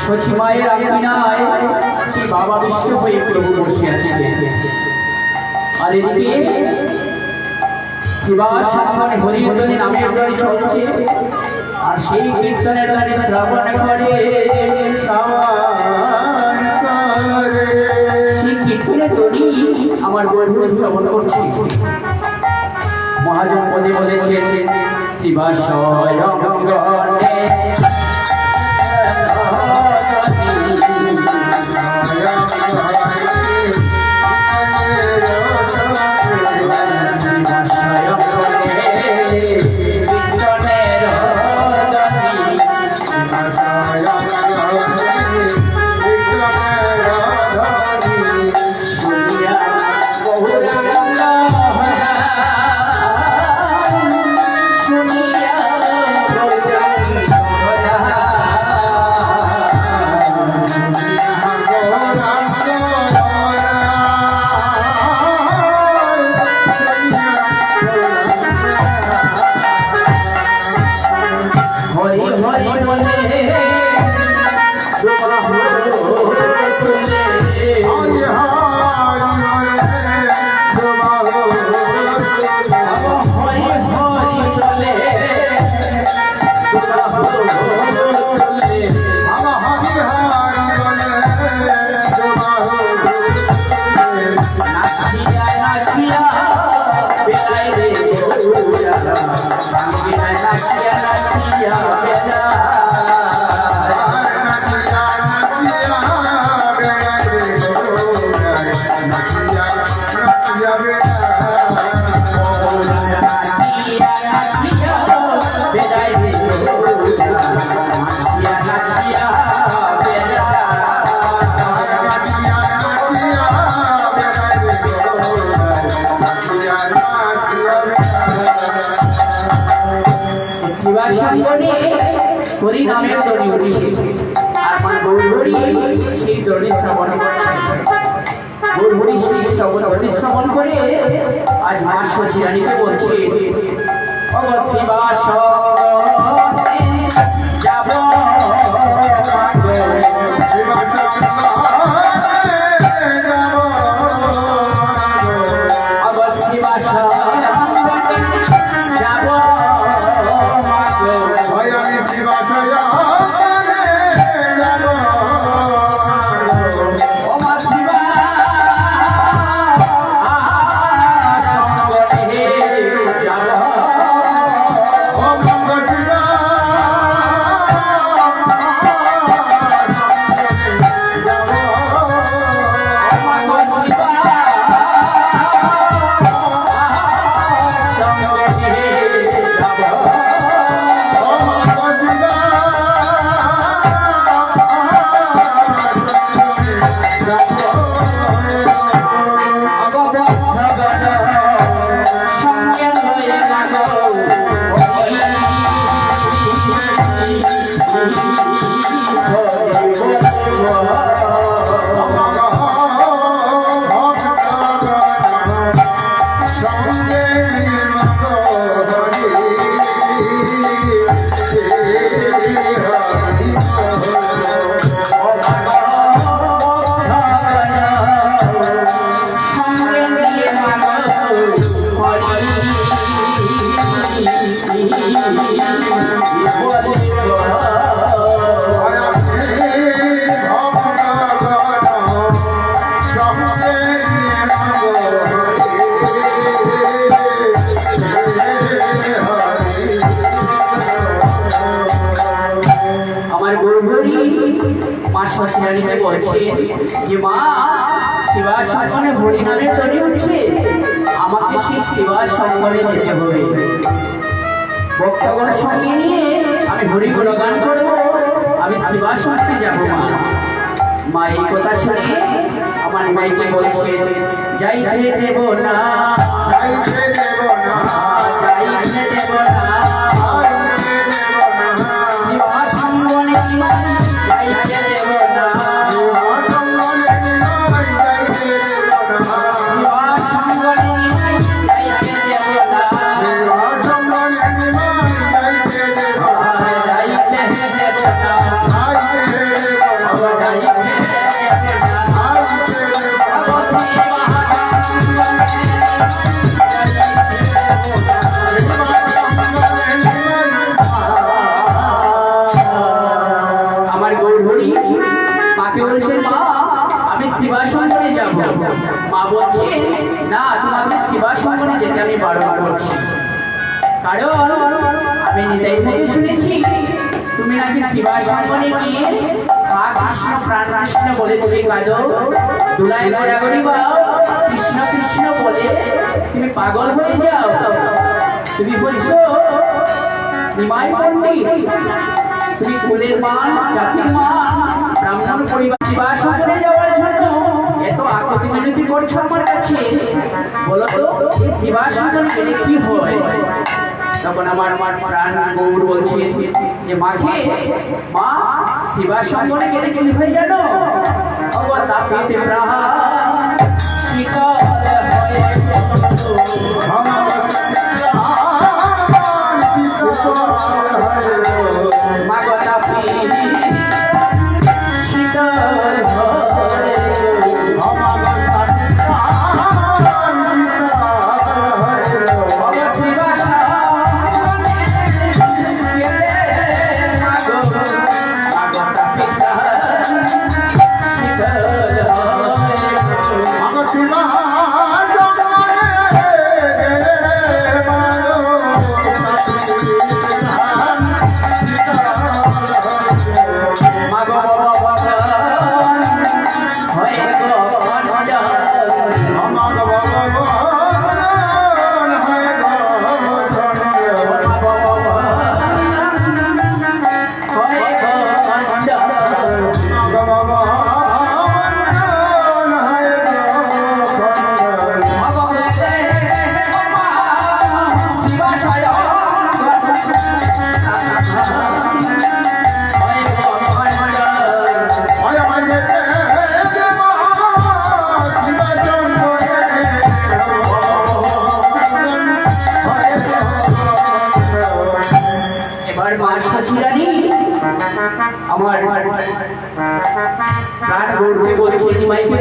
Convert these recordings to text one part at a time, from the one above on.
সচিমায়ের আঙিনায় সেই বাবা বিষ্ণু হয়ে প্রভু বসে আছে। আর এদিকে শিবা সাধন হরিবদনে নামের গান চলছে। আর সেই কীর্তনের গানে শ্রাবণ করে সেই কীর্তনের ধ্বনি আমার গর্ভ শ্রবণ করছে। মহাজন পদে বলেছেন শিবা স্বয়ংগণে শিবার সঙ্গনে হরি নামের দড়ি উঠছে আর আমার গৌরহরি সেই দড়ি শ্রবণ করছে। গৌরহরি সেই দড়ি শ্রবণ করে আজ মা সচিরানীকে বলছে, অগ শিবা সঙ্গনে যাব বলছে যে মা শিবা সঙ্গনে হরি নামের দড়ি উঠছে, আমাকে সেই শিবা সঙ্গনে যেতে হবে। ভক্তগণ সঙ্গে নিয়ে আমি হরি গুণগান করবো, আমি শিবা সঙ্গনে যাবো। মা এই কথা শুনে আমার মাইকে বলছে, যাইতে দেব না, যাইতে দেব না, যাইতে দেব না, শিবা সঙ্গনে যাইতে দেব না, শিবা সঙ্গনে যাইতে দেব না, আমার গৌরহরি মাকে বলছে, মা আমি শিবা সঙ্গনে যাব। মা বলছে, না, তোমাকে শিবা সঙ্গনে যেতে আমি বারণ করছি, কারণ আমি নিতাই থেকে শুনেছি তুমি নাকি শিবা সঙ্গনে গিয়ে কৃষ্ণ প্রাণ কৃষ্ণ বলে তুমি কাঁদো, দুলাই গড়াগড়ি বাও, কৃষ্ণ কৃষ্ণ বলে তুমি পাগল হয়ে যাও। তুমি বলছো নিমাই পণ্ডিত, তুমি কুলের মান, জাতির মান, ব্রাহ্মণ পরিবার, শিবা সঙ্গনে যাওয়ার জন্য এত আকুতি মিনতি করছো আমার কাছে, বলো তো এই শিবা সঙ্গনে গেলে কি হয়? তখন আমার প্রাণ গৌর বলছে যে মাকে, মা শিবা সঙ্গনে গেলে কি হয় জানো? অবতাপিত প্রাণ শীতল হয়ে মাগতাপি শীতল হয়ে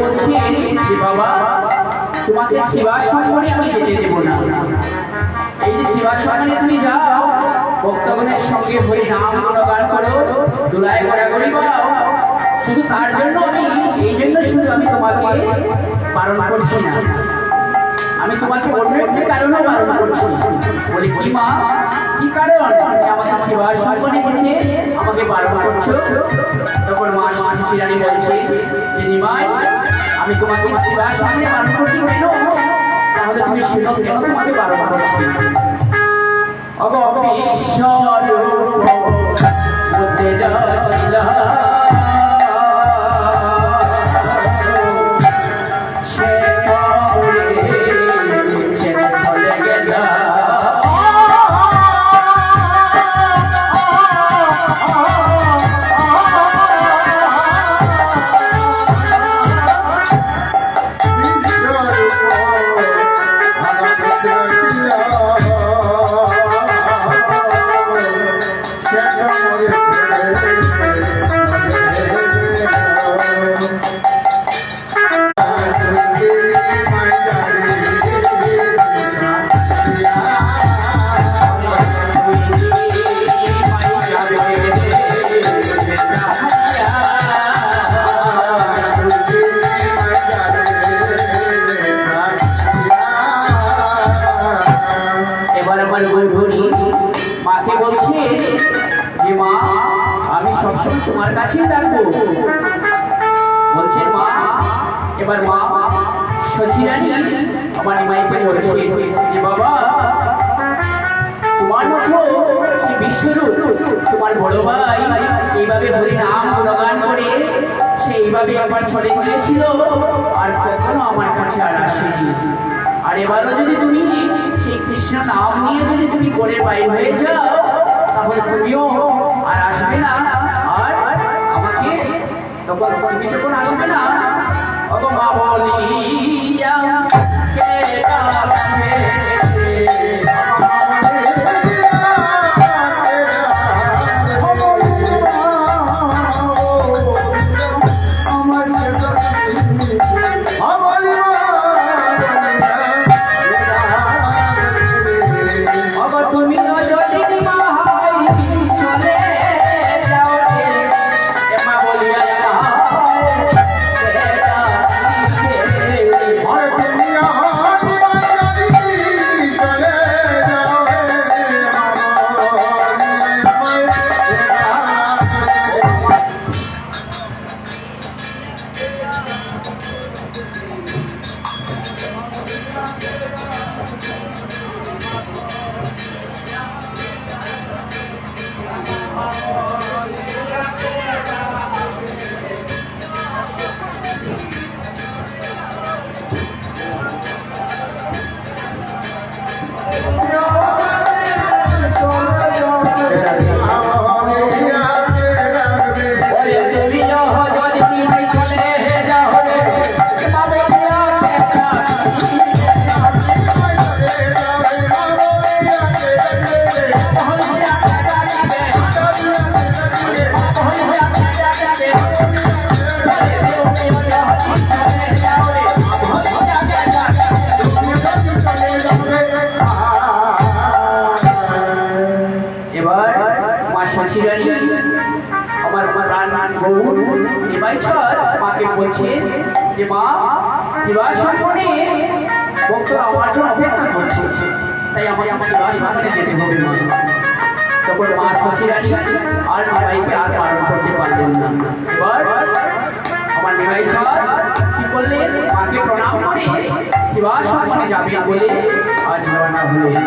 বলছেন যে বাবা তোমাকে সেবাসঙ্গনে আমি যেতে দেব না। এই যে সেবাসঙ্গনে তুমি যাও, ভক্তগণের সঙ্গে হরি নাম গুণগান করো, দুলায় গড়াগড়ি বাও, শুধু তার জন্য এই জন্য শুধু আমি তোমাকে বারণ করছি না, আমি তোমাকে অন্য একটি কারণে বারণ করছি। বলি কি মা, কি কারণ আমাকে সেবাসঙ্গনে যেতে আমাকে বারণ করছো? তখন মা শিরানি বলছে যে নিমাই, আমি তোমাকে সেবাসঙ্গনে বারণ করছি কেন? তাহলে তুমি শুনো কেন তোমাকে বারণ করছি। মাকে বলছে যে মা আমি সবসময় তোমার কাছেই থাকবো। বলছেন মা, এবার মা শশীরানী আমার নিমাইকে বলছে যে বাবা তোমার মতো সেই বিশ্বরূপ তোমার বড় ভাই এইভাবে হরি নাম গুণগান করে সেইভাবে একবার চলে গিয়েছিল, আর কখনো আমার কাছে আর আসেনি। আর এবারও যদি তুমি সেই কৃষ্ণ নাম নিয়ে যদি তুমি করে বাইরে হয়ে যাও, তাহলে তুমিও আর আসবে না। আর আমাকে তখন তুমি যখন আসবে না, ওগো মা বলিয়া কে ডাকবে, মাকে বলছে যে মা সেবাসঙ্গনে ভক্তরা আমার জন্য অপেক্ষা করছে, তাই আমাকে সেবাসঙ্গনে যেতে হবে মা। তখন মা শশীরানী আর নিমাইকে আর পালন করতে পারলেন না। এবার আমার নিমাই ছাড় কি করলেন, মাকে প্রণাম করে সেবাসঙ্গনে যাবে বলে আজ রওনা হলেন।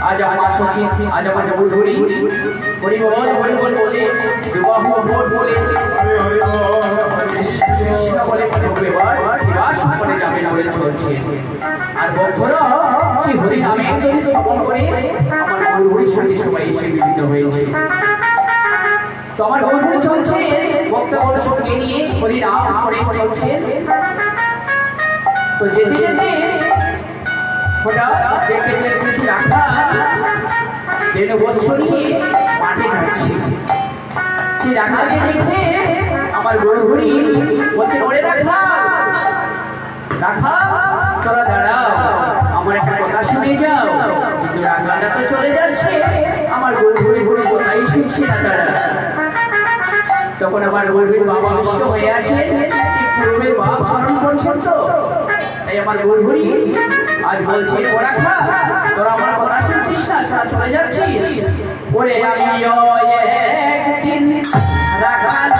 আজ আমার শশী, আজ আমার গৌরহরি হরিবল হরিবল বলে বিবাহ ভোট বলে কৃষ্ণ বলে সেবাসঙ্গনে যাবে বলে চলছে। আর ভক্তরা সেই হরি নামে স্থাপন করে আমার গৌরহরির সঙ্গে সবাই এসে মিলিত হয়েছে। তো আমার গৌরহরি চলছে, ভক্তগণ সঙ্গে নিয়ে হরি নাম করে চলছে। তো যেতে যেতে হঠাৎ দেখতে কিছু রাখা দেন বৎস নিয়ে মাঠে যাচ্ছে। সেই রাখাকে দেখে আমার গৌরহরি বলছে, ওরে রাখা পাচ্ছি না তারা। তখন আমার গৌরীর বাবা অবশ্য হয়ে আছে, সেই পূর্বের বাপ স্মরণ করছেন তো, তাই আমার গৌরী আজ বলছে ওরা খা, তোরা আমার কথা শুনছিস না, তোরা চলে যাচ্ছিস। ওরে আমি একদিন রাখাল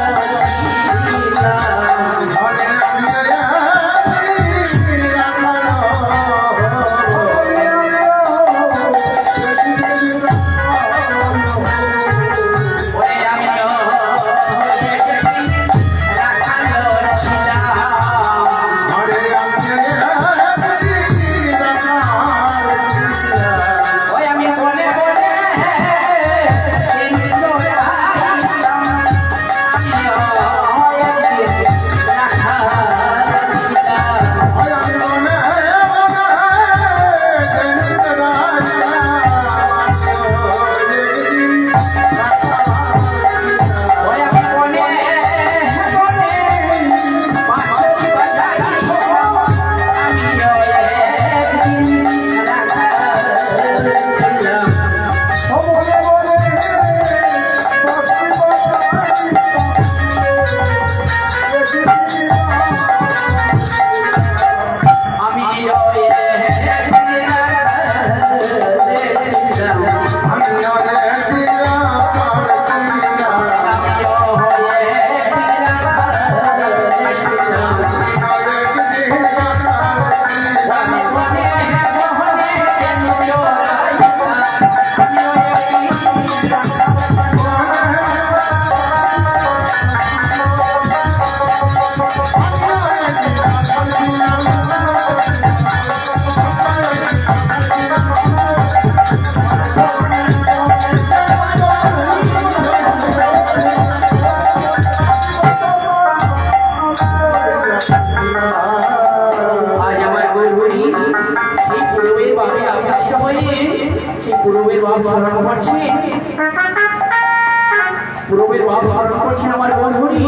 পূর্বের বাপ স্মরণ করছেন আমার বন্ধুরি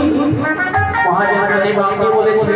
মহাজনগণে বাপকে বলেছে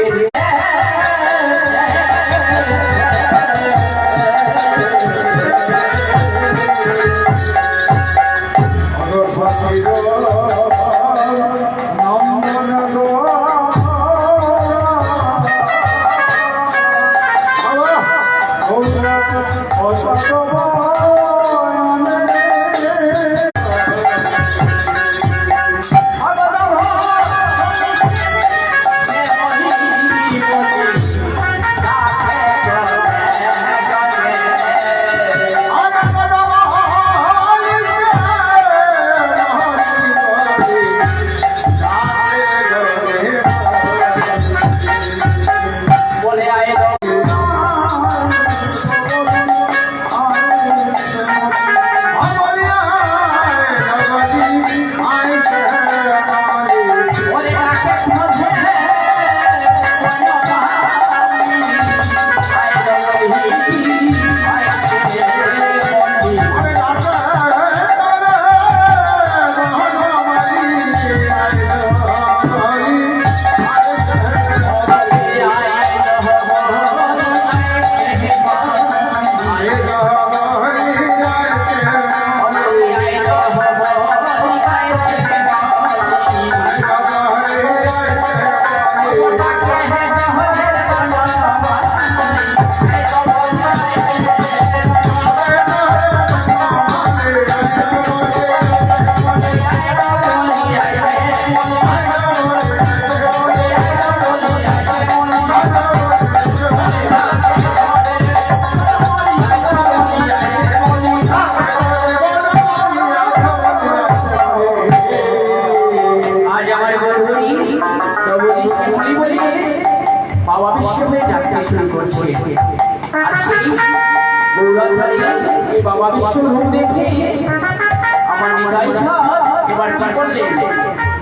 বাবা বিশ্বকে ডাকতে শুরু করছে আর সেই গৌরাচারী এই বাবা বিশ্ব রূপ দেখে আমার নিতাই ছাড় এবার কি করলেন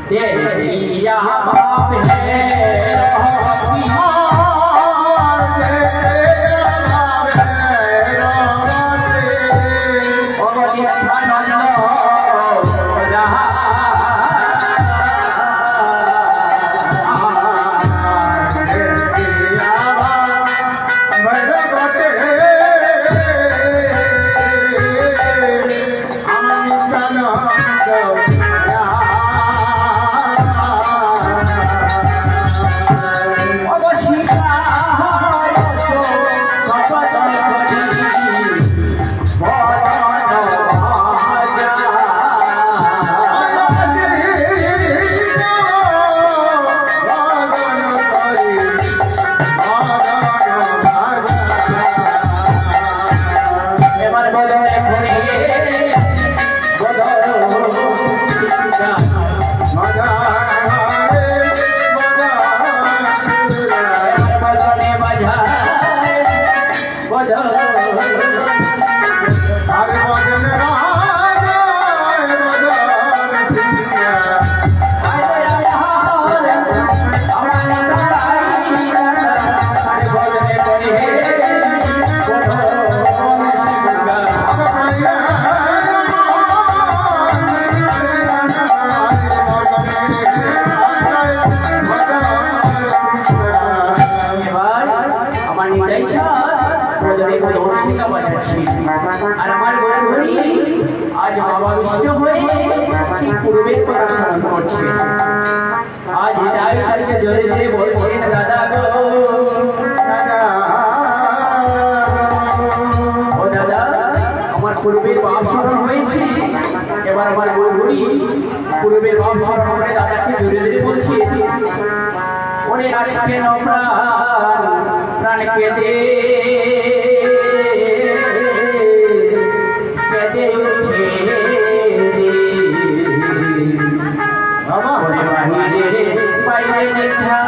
দেবিয়া ভাবে I'm বদলে দর্শিকা বাজাচ্ছি আর আমার গৌরহরি আজ বাবা বিশ্ব হয়ে সেই পূর্বের কথা স্মরণ করছে। আজ হৃদয় চালিতে জোরে জোরে বলছেন দাদা গো ও দাদা আমার পূর্বের বাপ স্মরণ হয়েছে। এবার আমার গৌরহরি পূর্বের বাপ স্মরণ করে দাদাকে জোরে জোরে বলছে ওরে আজকে প্রাণ কেঁদে কেঁদে উঠছে ওরে বাহিরে বাইরে দেখা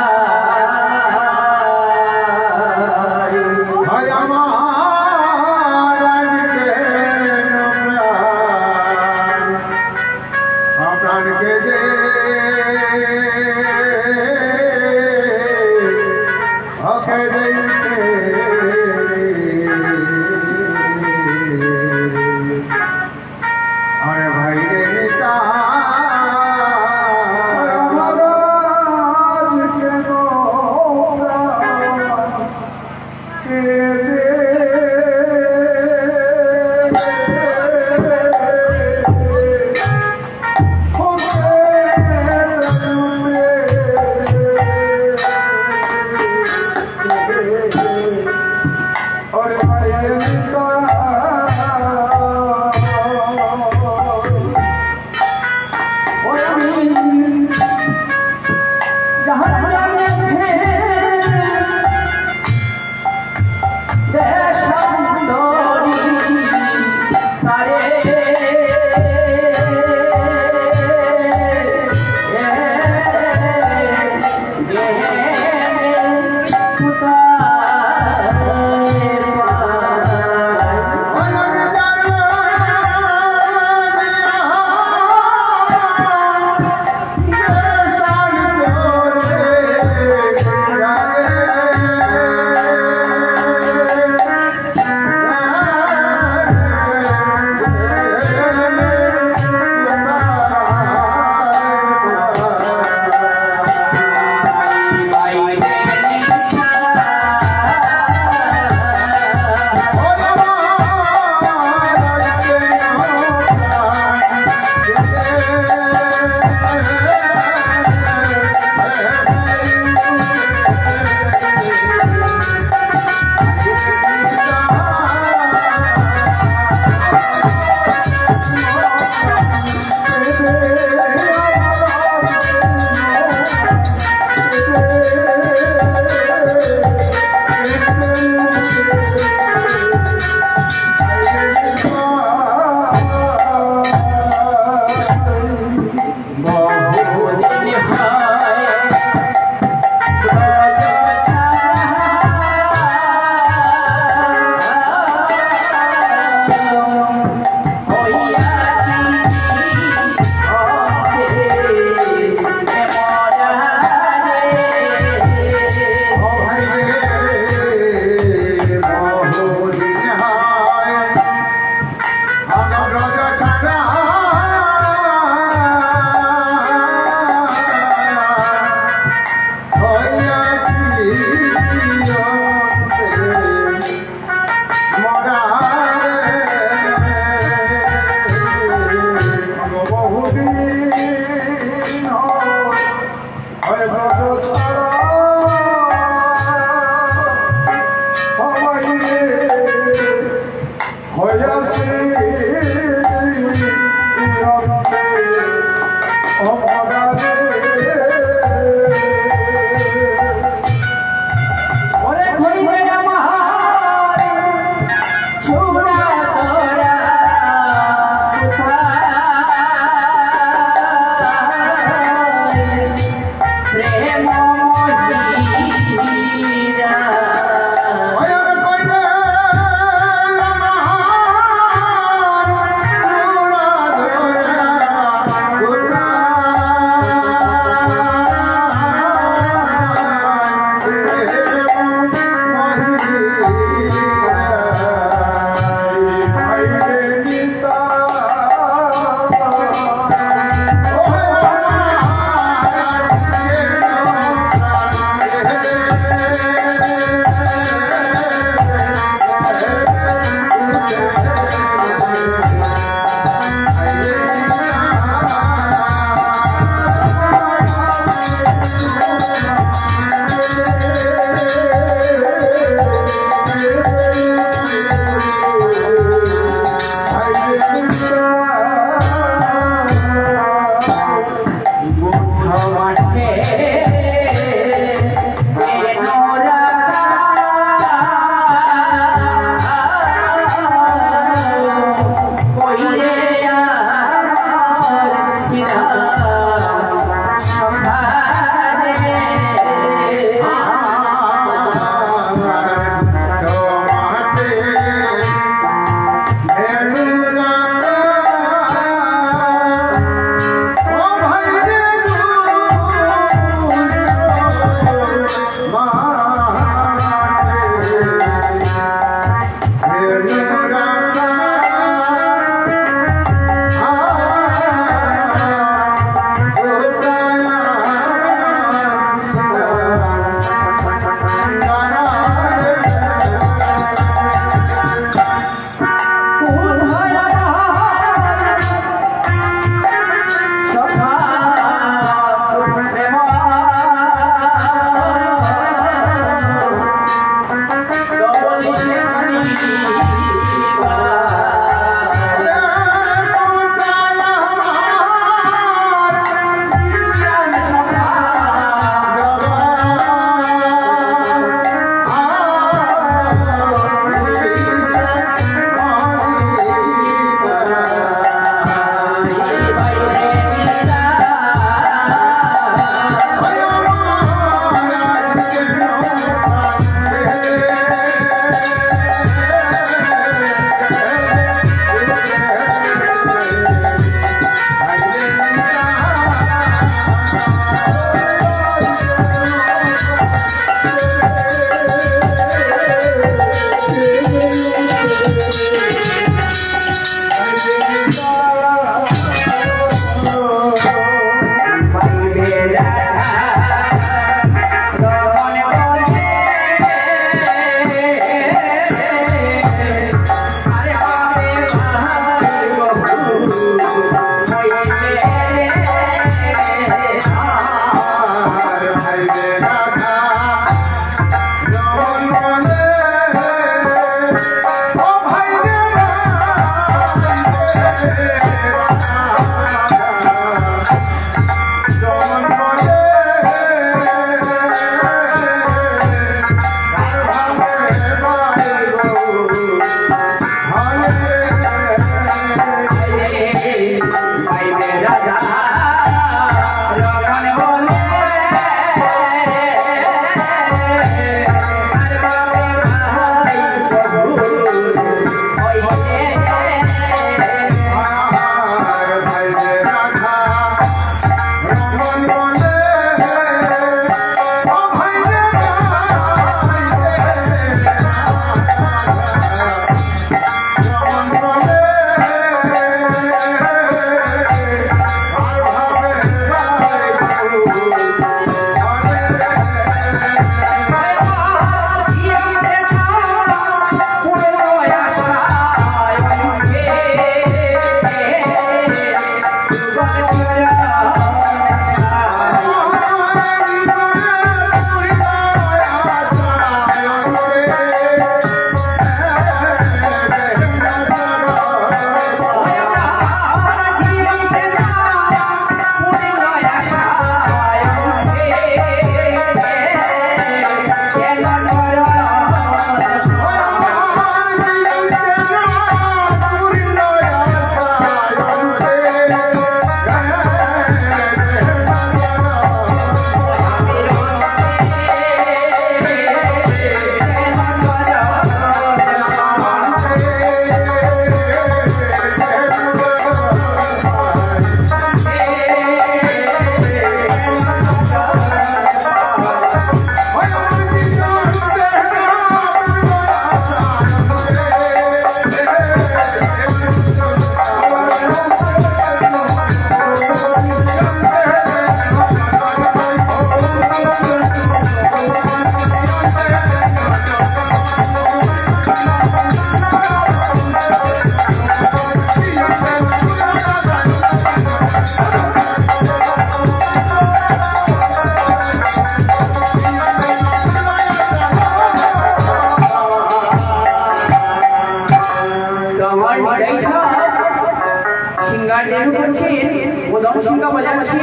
সংখ্যা বাজাচ্ছে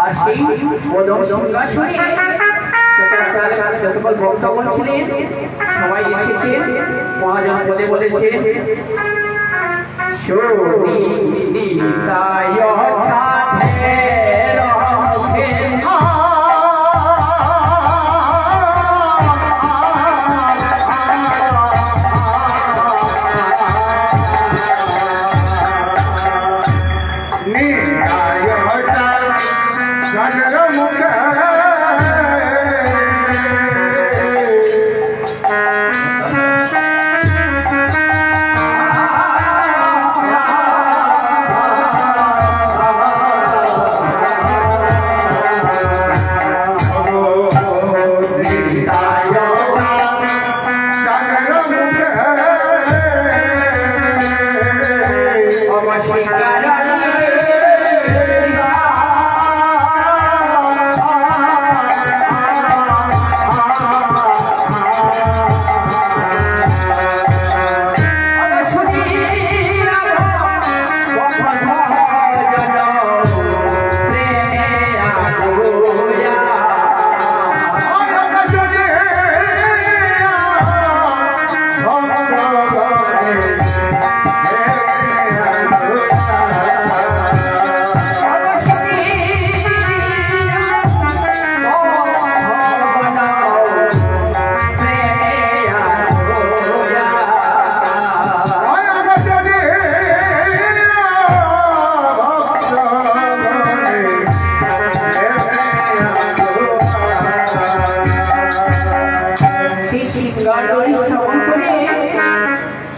আর সেই মদন সিংহাসনে যতক্ষণ ভক্তগণ ছিলেন সবাই এসেছেন। মহাজন বলে বলেছে শোনিতায় ছাড়ে রহে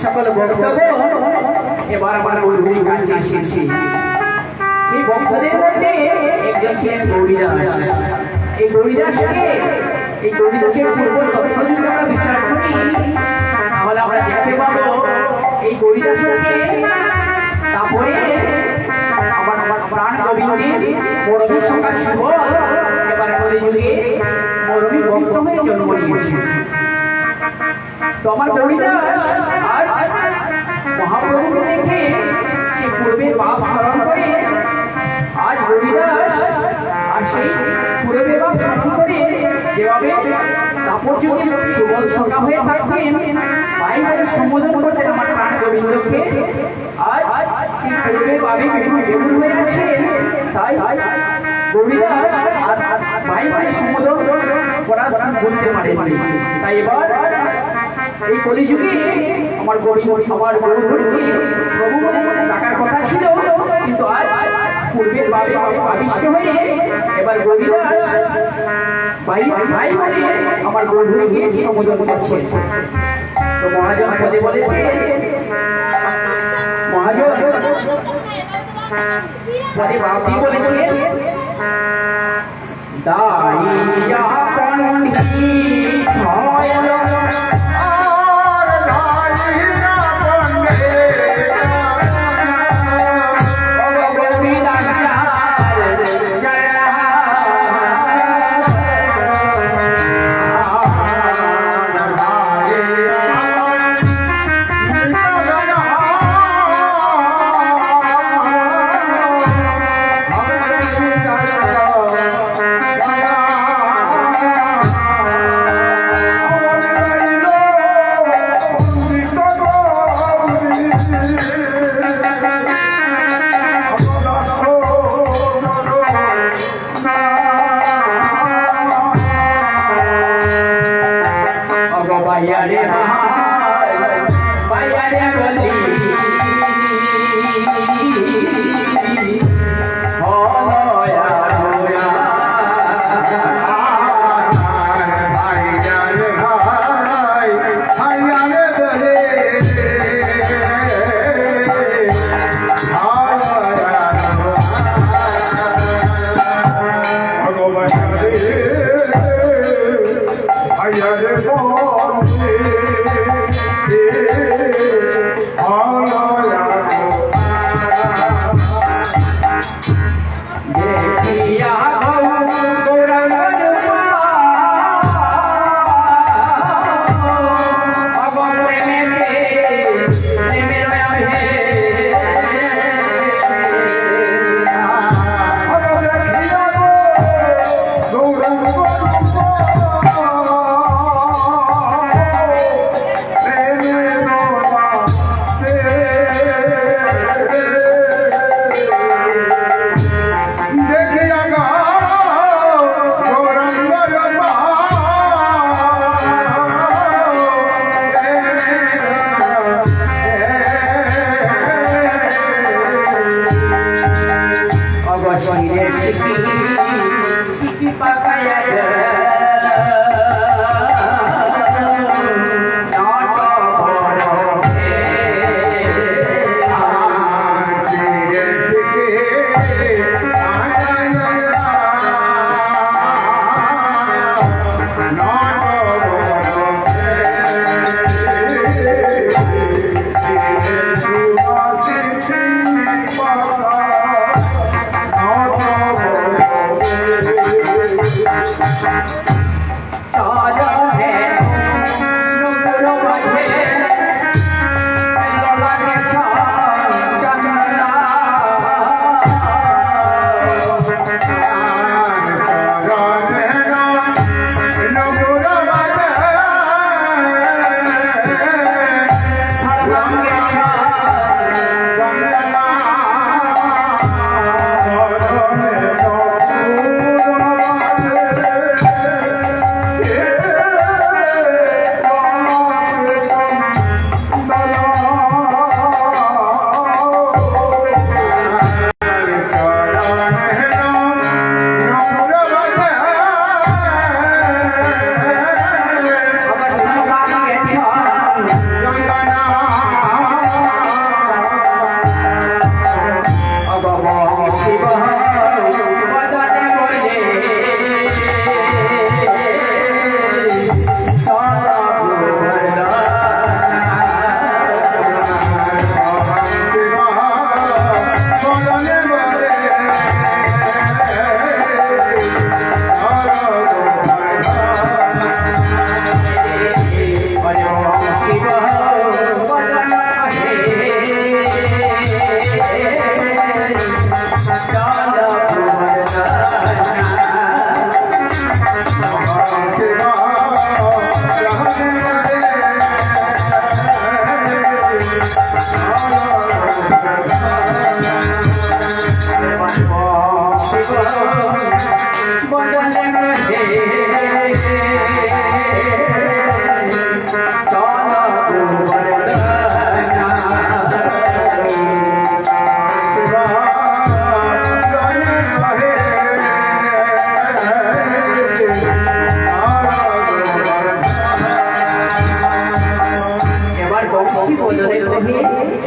সকল ভক্তগণ এবার আমার গৌরীর কাছে এসেছি। সেই ভক্তদের মধ্যে একজন ছিলেন গৌরীদাস। এই গৌরীদাসের পূর্ব তথ্য যদি আমরা বিচার করি তাহলে আমরা দেখতে পাবো এই গৌরীদাস হচ্ছে তারপরে আমার প্রাণ গোবিন্দের মরমী সংখ্যা শিবল এবার কলিযুগে মরমী ভক্ত হয়ে জন্ম নিয়েছে। তো আমার গৌরীদাস আজ মহাপ্রভুকে দেখে সে পূর্বের পাপ স্মরণ করে আজ গৌরীদাস আর সেই পূর্বের পাপ স্মরণ করে যেভাবে তাপর যুগে সুবল সখা হয়ে থাকতেন ভাই বলে সম্বোধন করতেন আমার প্রাণ গোবিন্দকে, আজ সেই পূর্বের পাপে বেগুন হয়ে আছে। তাই গৌরীদাস আর ভাই বলে সম্বোধন করা বলতে পারেন। তাই এবার এই কলিযুগে আমার গৌরহরিকে প্রভু বলে ডাকার কথা ছিল, কিন্তু আজ পূর্বের ভাবে আবিষ্ট হয়ে এবার গৌরীদাস ভাই ভাই বলে আমার গৌরহরিকে সম্বোধন করছে। তো মহাজন পদে বলেছে, মহাজন পদে ভাবি বলেছে দাইয়া পন্থী হয় I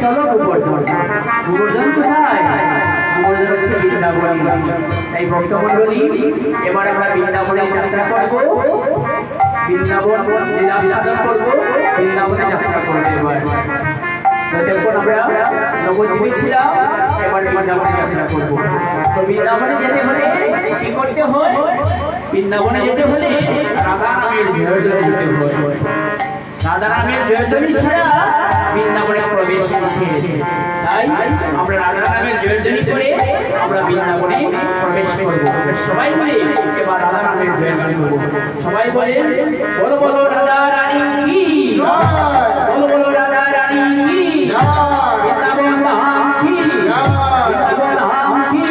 চলো গোবর্ধন। গোবর্ধন কোথায়? গোবর্ধন হচ্ছে বৃন্দাবন। তাই ভক্তমণ্ডলী, এবার আমরা বৃন্দাবনে যাত্রা করব, বৃন্দাবন লীলা সাধন করবো, বৃন্দাবনে যাত্রা করবো। এবার যতক্ষণ আমরা নবদ্বীপে ছিলাম, এবার বৃন্দাবনে যাত্রা করবো। তো বৃন্দাবনে যেতে হলে কি করতে হয়? বৃন্দাবনে যেতে হলে রাধা নামের জয়ধ্বনি দিতে হয়। রাধা নামের জয়ধ্বনি ছাড়া বৃন্দাবনে প্রবেশ নিষেধ। তাই আমরা রাধা নামের জয়ধ্বনি করে আমরা বৃন্দাবনে প্রবেশ করবো। সবাই মিলে এবার রাধা নামের জয়গান করবো। সবাই বলে বলো বলো রাধা রানী কি, বলো বলো রাধা রানী কি, বৃন্দাবন ধাম কি, বৃন্দাবন ধাম কি।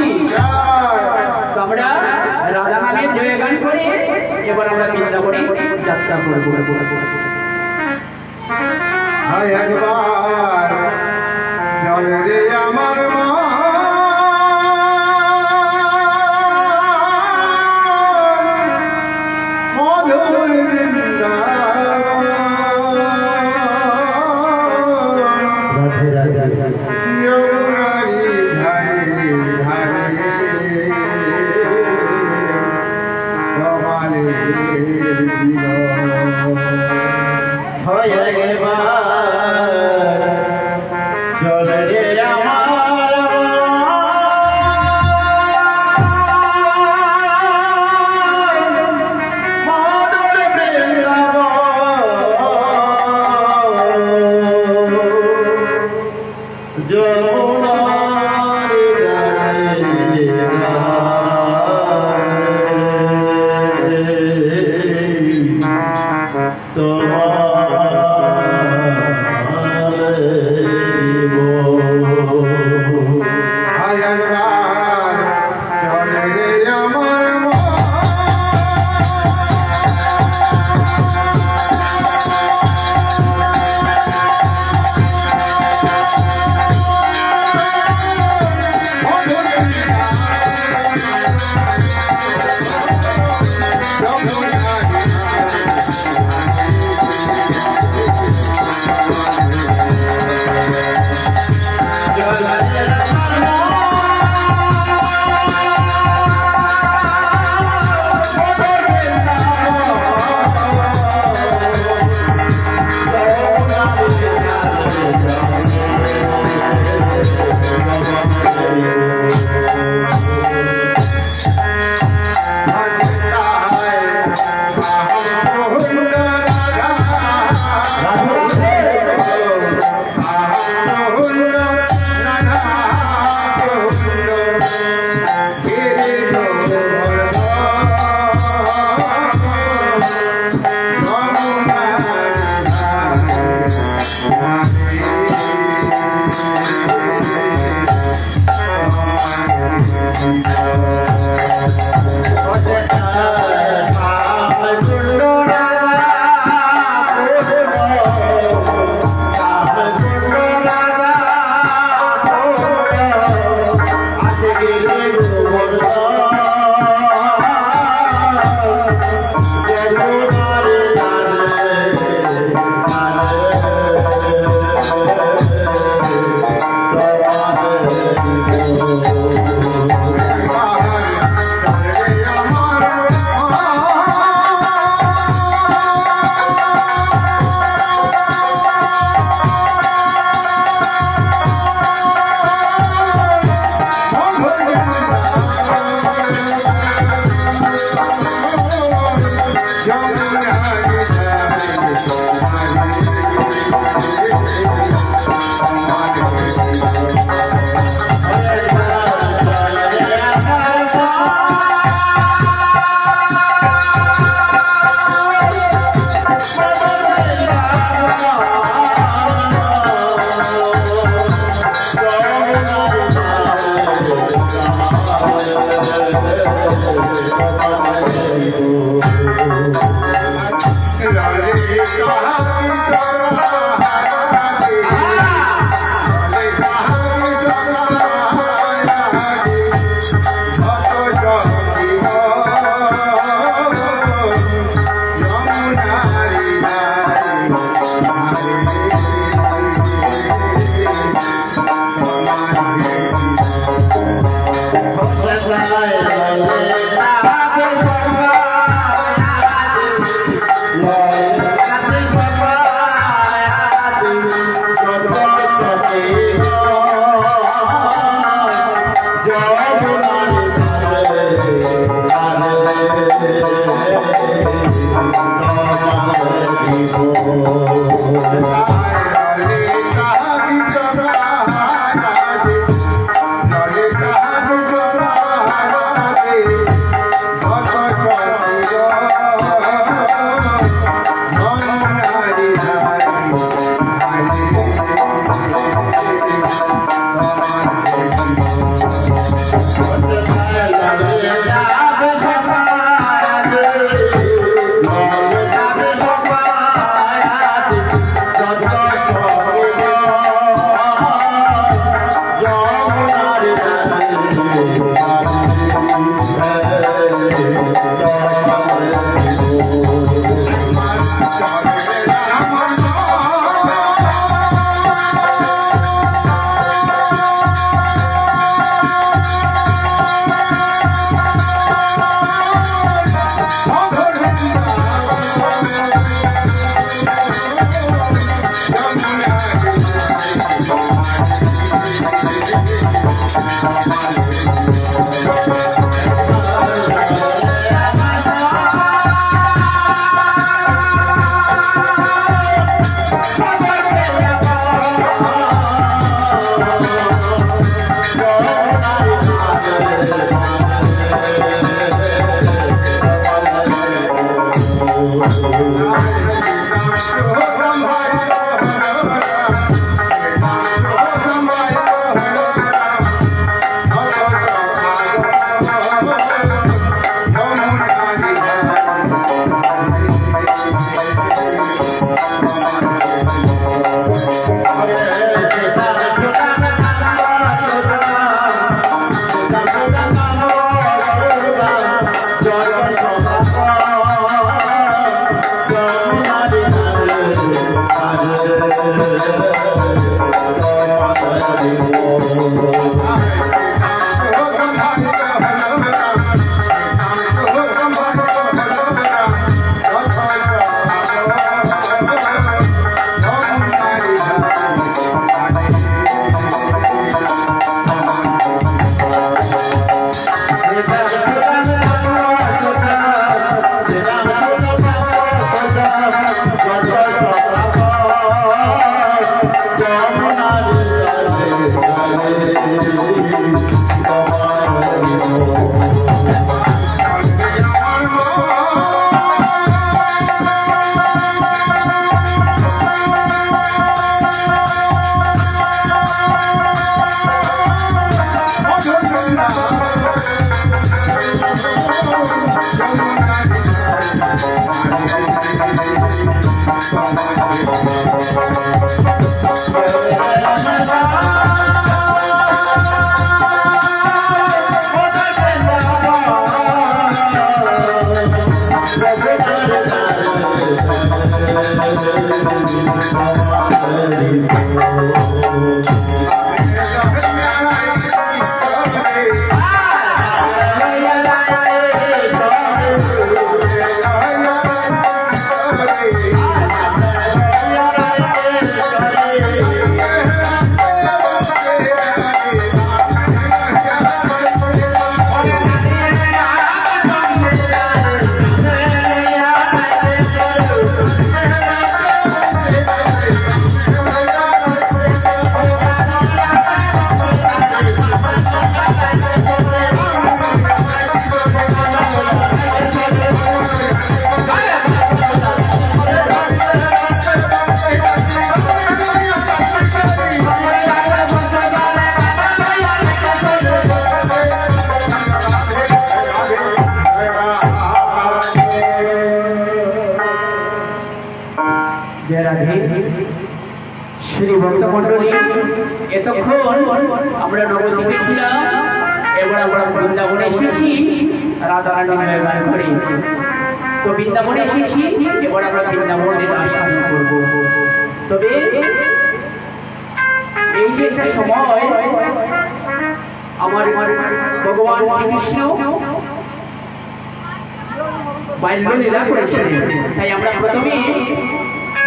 তো আমরা রাধা নামের জয়গান করে এবার আমরা বৃন্দাবনে যাত্রা করবো। একবার চলে রে আমার মধুর বৃন্দাবন, যমুনারি ধারে ধারে কমলের মিলন। চলে রে আমার মধুর বৃন্দাবন, যমুনার Hare জয় রাধে। শ্রী ভক্তমণ্ডলী, এতক্ষণ আমরা নবদ্বীপে ছিলাম, এবার আমরা বৃন্দাবনে এসেছি রাধারানী মেলার ঘরে। তো বৃন্দাবনে এসেছি, এবার আমরা বৃন্দাবনের আস্বাদন করব। তবে এই যে একটা সময় আমার ভগবান শ্রীকৃষ্ণ বাল্য লীলা করেছেন, তাই আমরা প্রথমে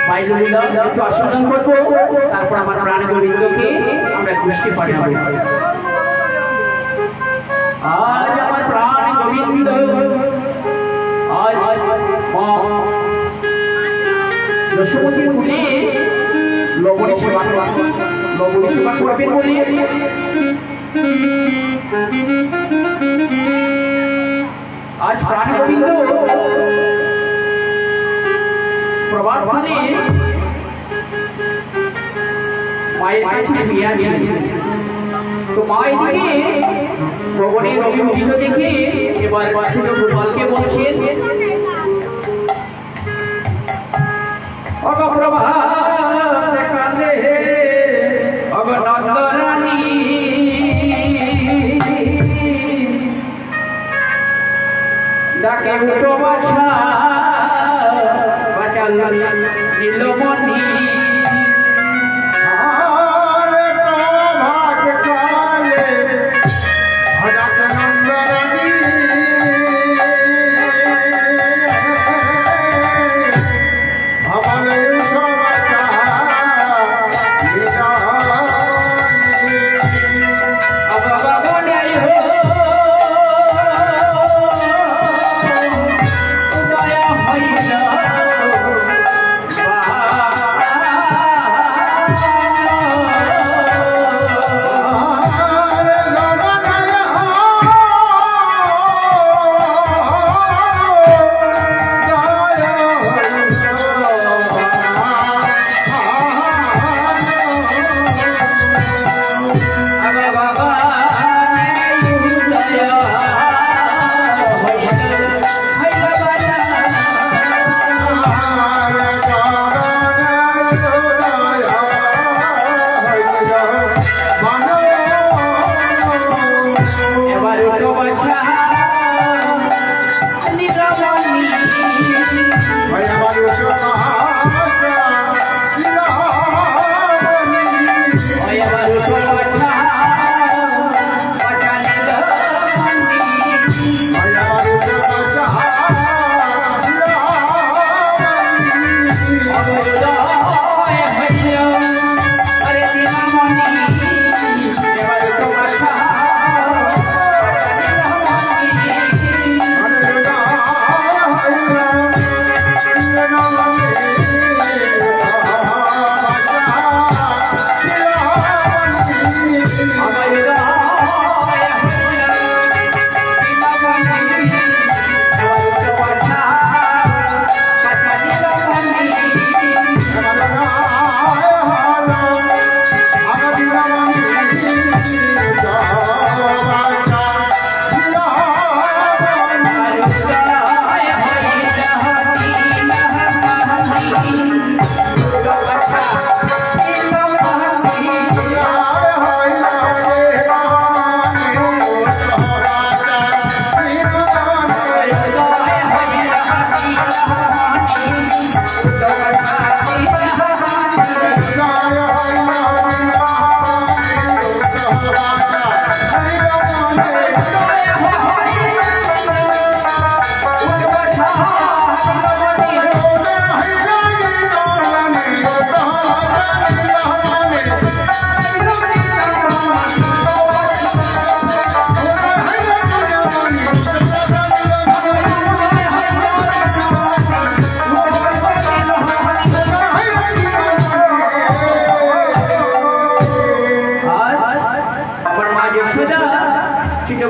বাল্য লীলা একটু আস্বাদন করবো, তারপর আমার প্রাণ গোবিন্দকে আমরা গোষ্ঠী পাঠাবো। আজ আমার প্রাণ গোবিন্দ আজ যশোমতীর কুলে লবণী সেবা করবেন বলে আজ প্রাণ গোবিন্দ প্রভাত কালে মায়ের কাছে শুয়ে আছে। তো মা এদিকে ভগবানের অভিমুখিত দেখে এবার ছোট গোপালকে বলছেন, অগ প্রভাত কালে অগ নন্দরানী ডাকে উঠো বাছা বাঁচাল নীলমণি।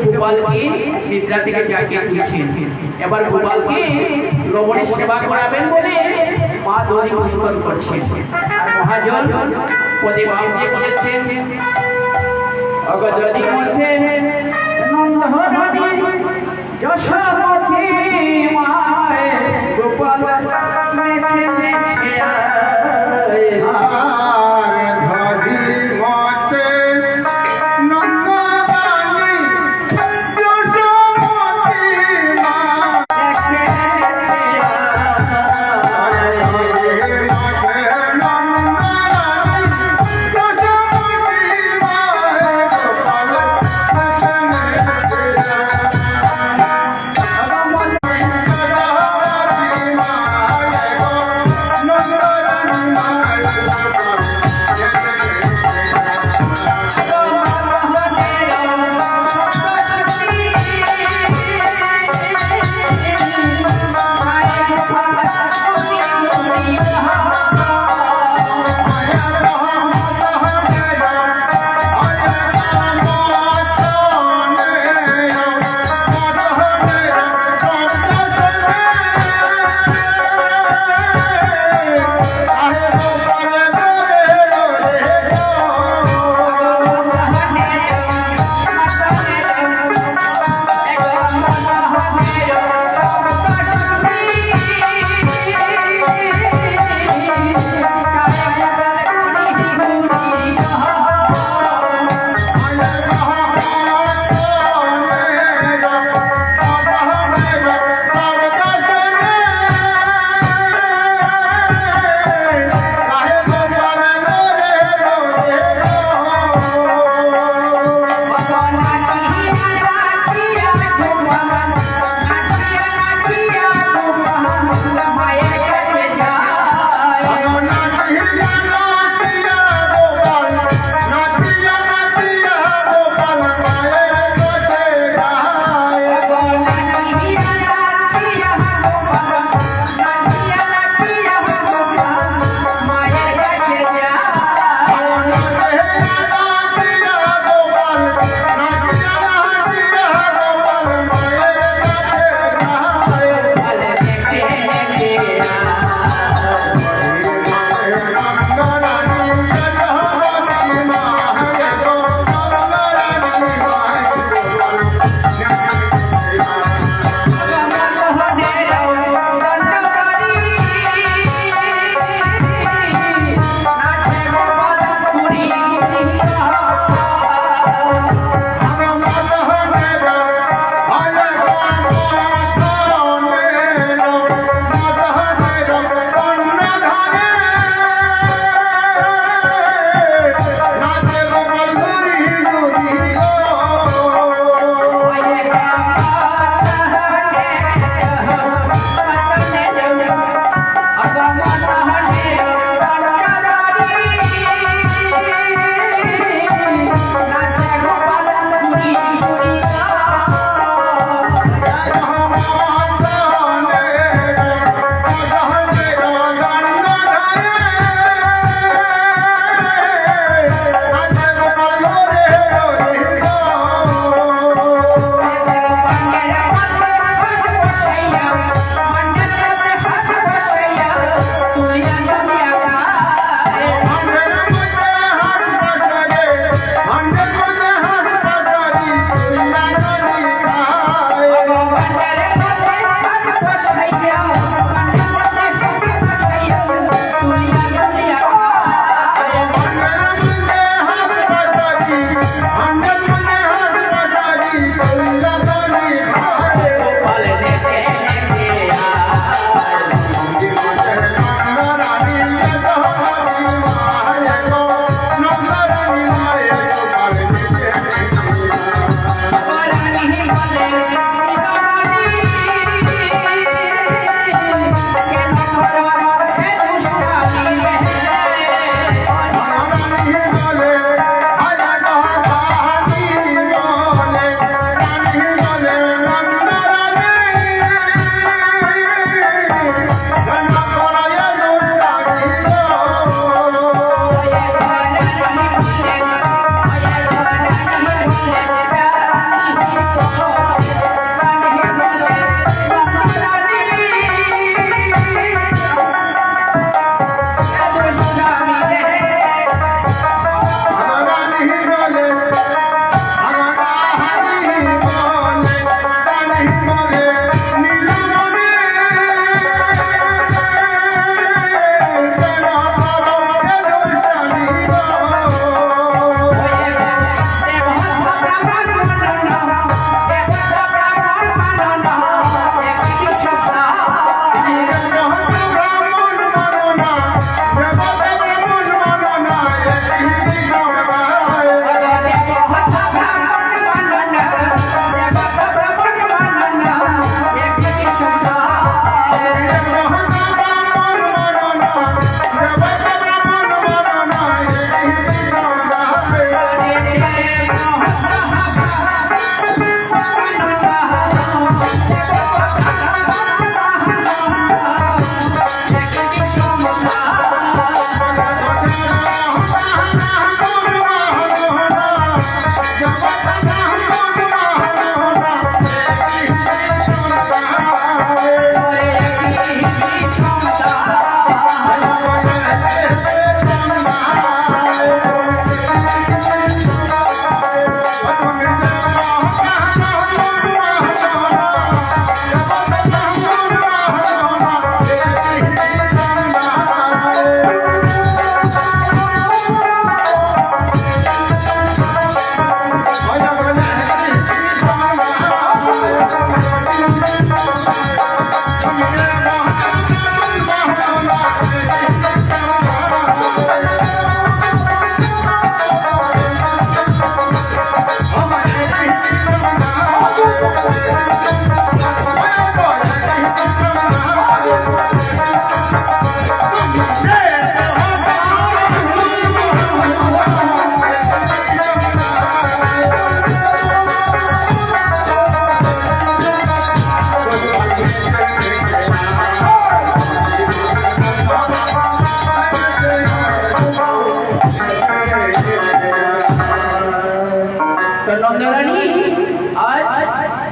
গোপালকে নিদ্রা থেকে জাগিয়ে তুলছেন। এবার গোপালকে লবণে সেবা করাবেন বলে মা দড়ি উত্তর করছেন। আর মহাজন প্রতিভাবকে বলেছেন, অগদদি মধ্যে নন্দরানী যশোমতী মায় গোপাল মেছে মেছে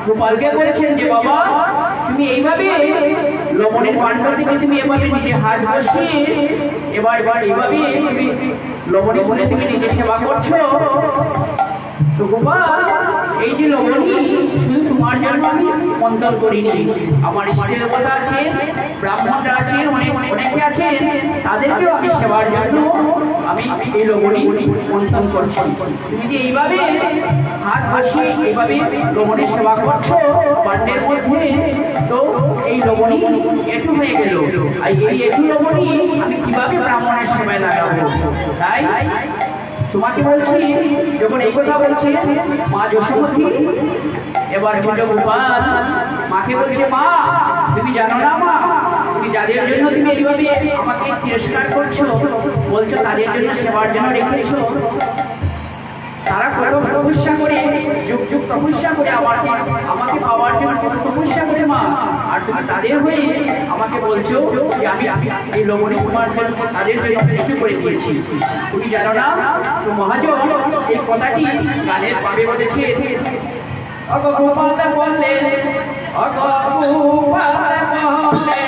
গোপালকে বলছেন যে বাবা তুমি এইভাবে লবণের পাণ্ডব থেকে তুমি এভাবে নিজে হাত বসিয়ে এবার এইভাবে তুমি লবণের বলে তুমি নিজে সেবা করছো। তো গোপাল এই যে লবণী শুধু তোমার জন্য আমি মন্থন করিনি, আমার ইষ্টের দেবতা আছে, ব্রাহ্মণরা আছে, অনেকে আছে, তাদেরকেও আমি সেবার জন্য আমি এই লবণী মন্থন করছি। তুমি যে এইভাবে হাত বসিয়ে এইভাবে লবণের সেবা করছো পাণ্ডের মধ্যে, তো এই লবণী এটু হয়ে গেল, আর এই এটু লবণী আমি কিভাবে ব্রাহ্মণের সেবায় লাগাবো? তাই তোমাকে বলছি, যখন এই কথা বলছে মা যশোমতী, এবার ছোট গোপাল মাকে বলছে মা তুমি জানো না মা, তুমি যাদের জন্য তুমি এইভাবে আমাকে তিরস্কার করছো, বলছো তাদের জন্য সেবার জন্য রেখেছো, তারা কত তপস্যা করে, যুগ যুগ তপস্যা করে আমাকে পাওয়ার জন্য কত তপস্যা করে মা, আর তুমি তাদের হয়ে আমাকে বলছো যে আমি এই লবণী তোমার জন্য তাদের জন্য রেখে করে দিয়েছি, তুমি জানো না? তো মহাজন এই কথাটি গানের পাবে বলেছে, অগ গোপাল বলে, অগ গোপাল বলে,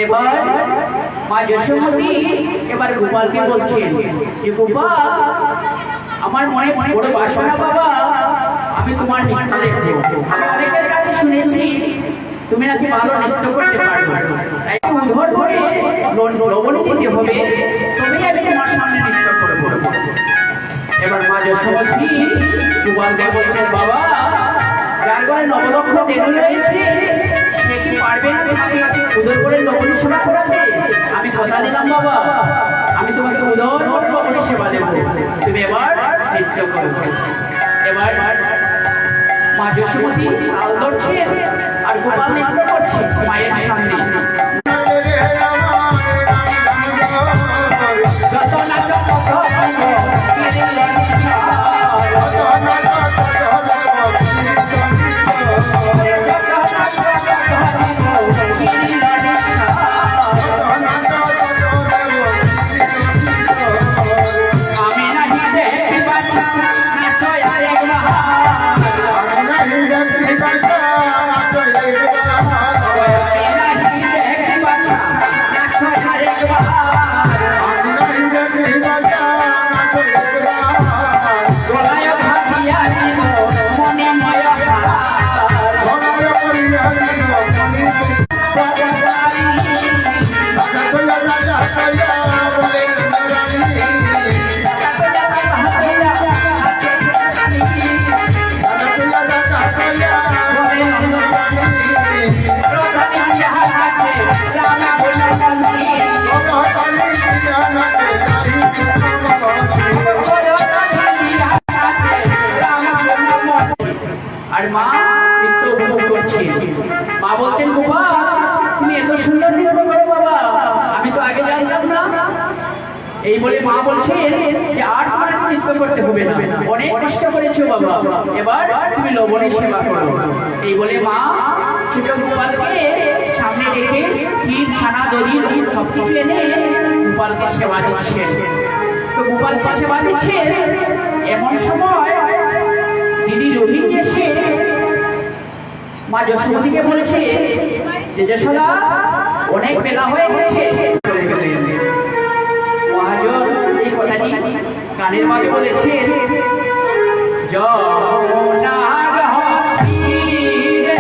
এবার মা যশোমতী এবার গোপালকে বলছেন যে গোপাল আমার মনে বড় বাসনা বাবা, আমি তোমার নৃত্য দেখবো, আমি অনেকের কাছে শুনেছি তুমি নাকি ভালো নৃত্য করতে পারো, তাই উদ্ধার করে লবণী দিতে হবে, তবেই আমি তোমার সামনে নৃত্য করবো। এবার মা যশোমতী গোপালকে বলছেন বাবা যার ঘরে নবলক্ষ দেবী রয়েছে সে কি পারবে না তোমাকে উদয় করে লবণী সেবা করাতে? আমি কথা দিলাম বাবা, আমি তোমাকে উদয় করে লবণী সেবা দেবো, তুমি এবার নৃত্য করো। এবার মা যশোমতী তাল ধরছে আর গোপাল নৃত্য করছে মায়ের সামনে। যত নাচ আর মা নৃত্য উপভোগ করছে। মা বলছেন গোপাল তুমি এত সুন্দর নৃত্য করো বাবা, আমি তো আগে জানতাম না। এই বলে মা বলছেন যে আর তোমার নৃত্য করতে হবে না, অনেক কষ্ট করেছো বাবা, এবার তুমি লবণের সেবা করো। এই বলে মা ছোট গোপালকে সামনে রেখে ক্ষীর ছানা দই সবকিছু এনে গোপালকে সেবা দিচ্ছেন। তো গোপালকে সেবা দিচ্ছেন, এমন সময় দিদি রোহিণী এসে মা যশোমতীকে বলছে যে যশোদা অনেক বেলা হয়ে গেছে, চলে গেলেন। মহাজন এই কথাটি কানের মাঝে বলেছেন, জনার হরিরে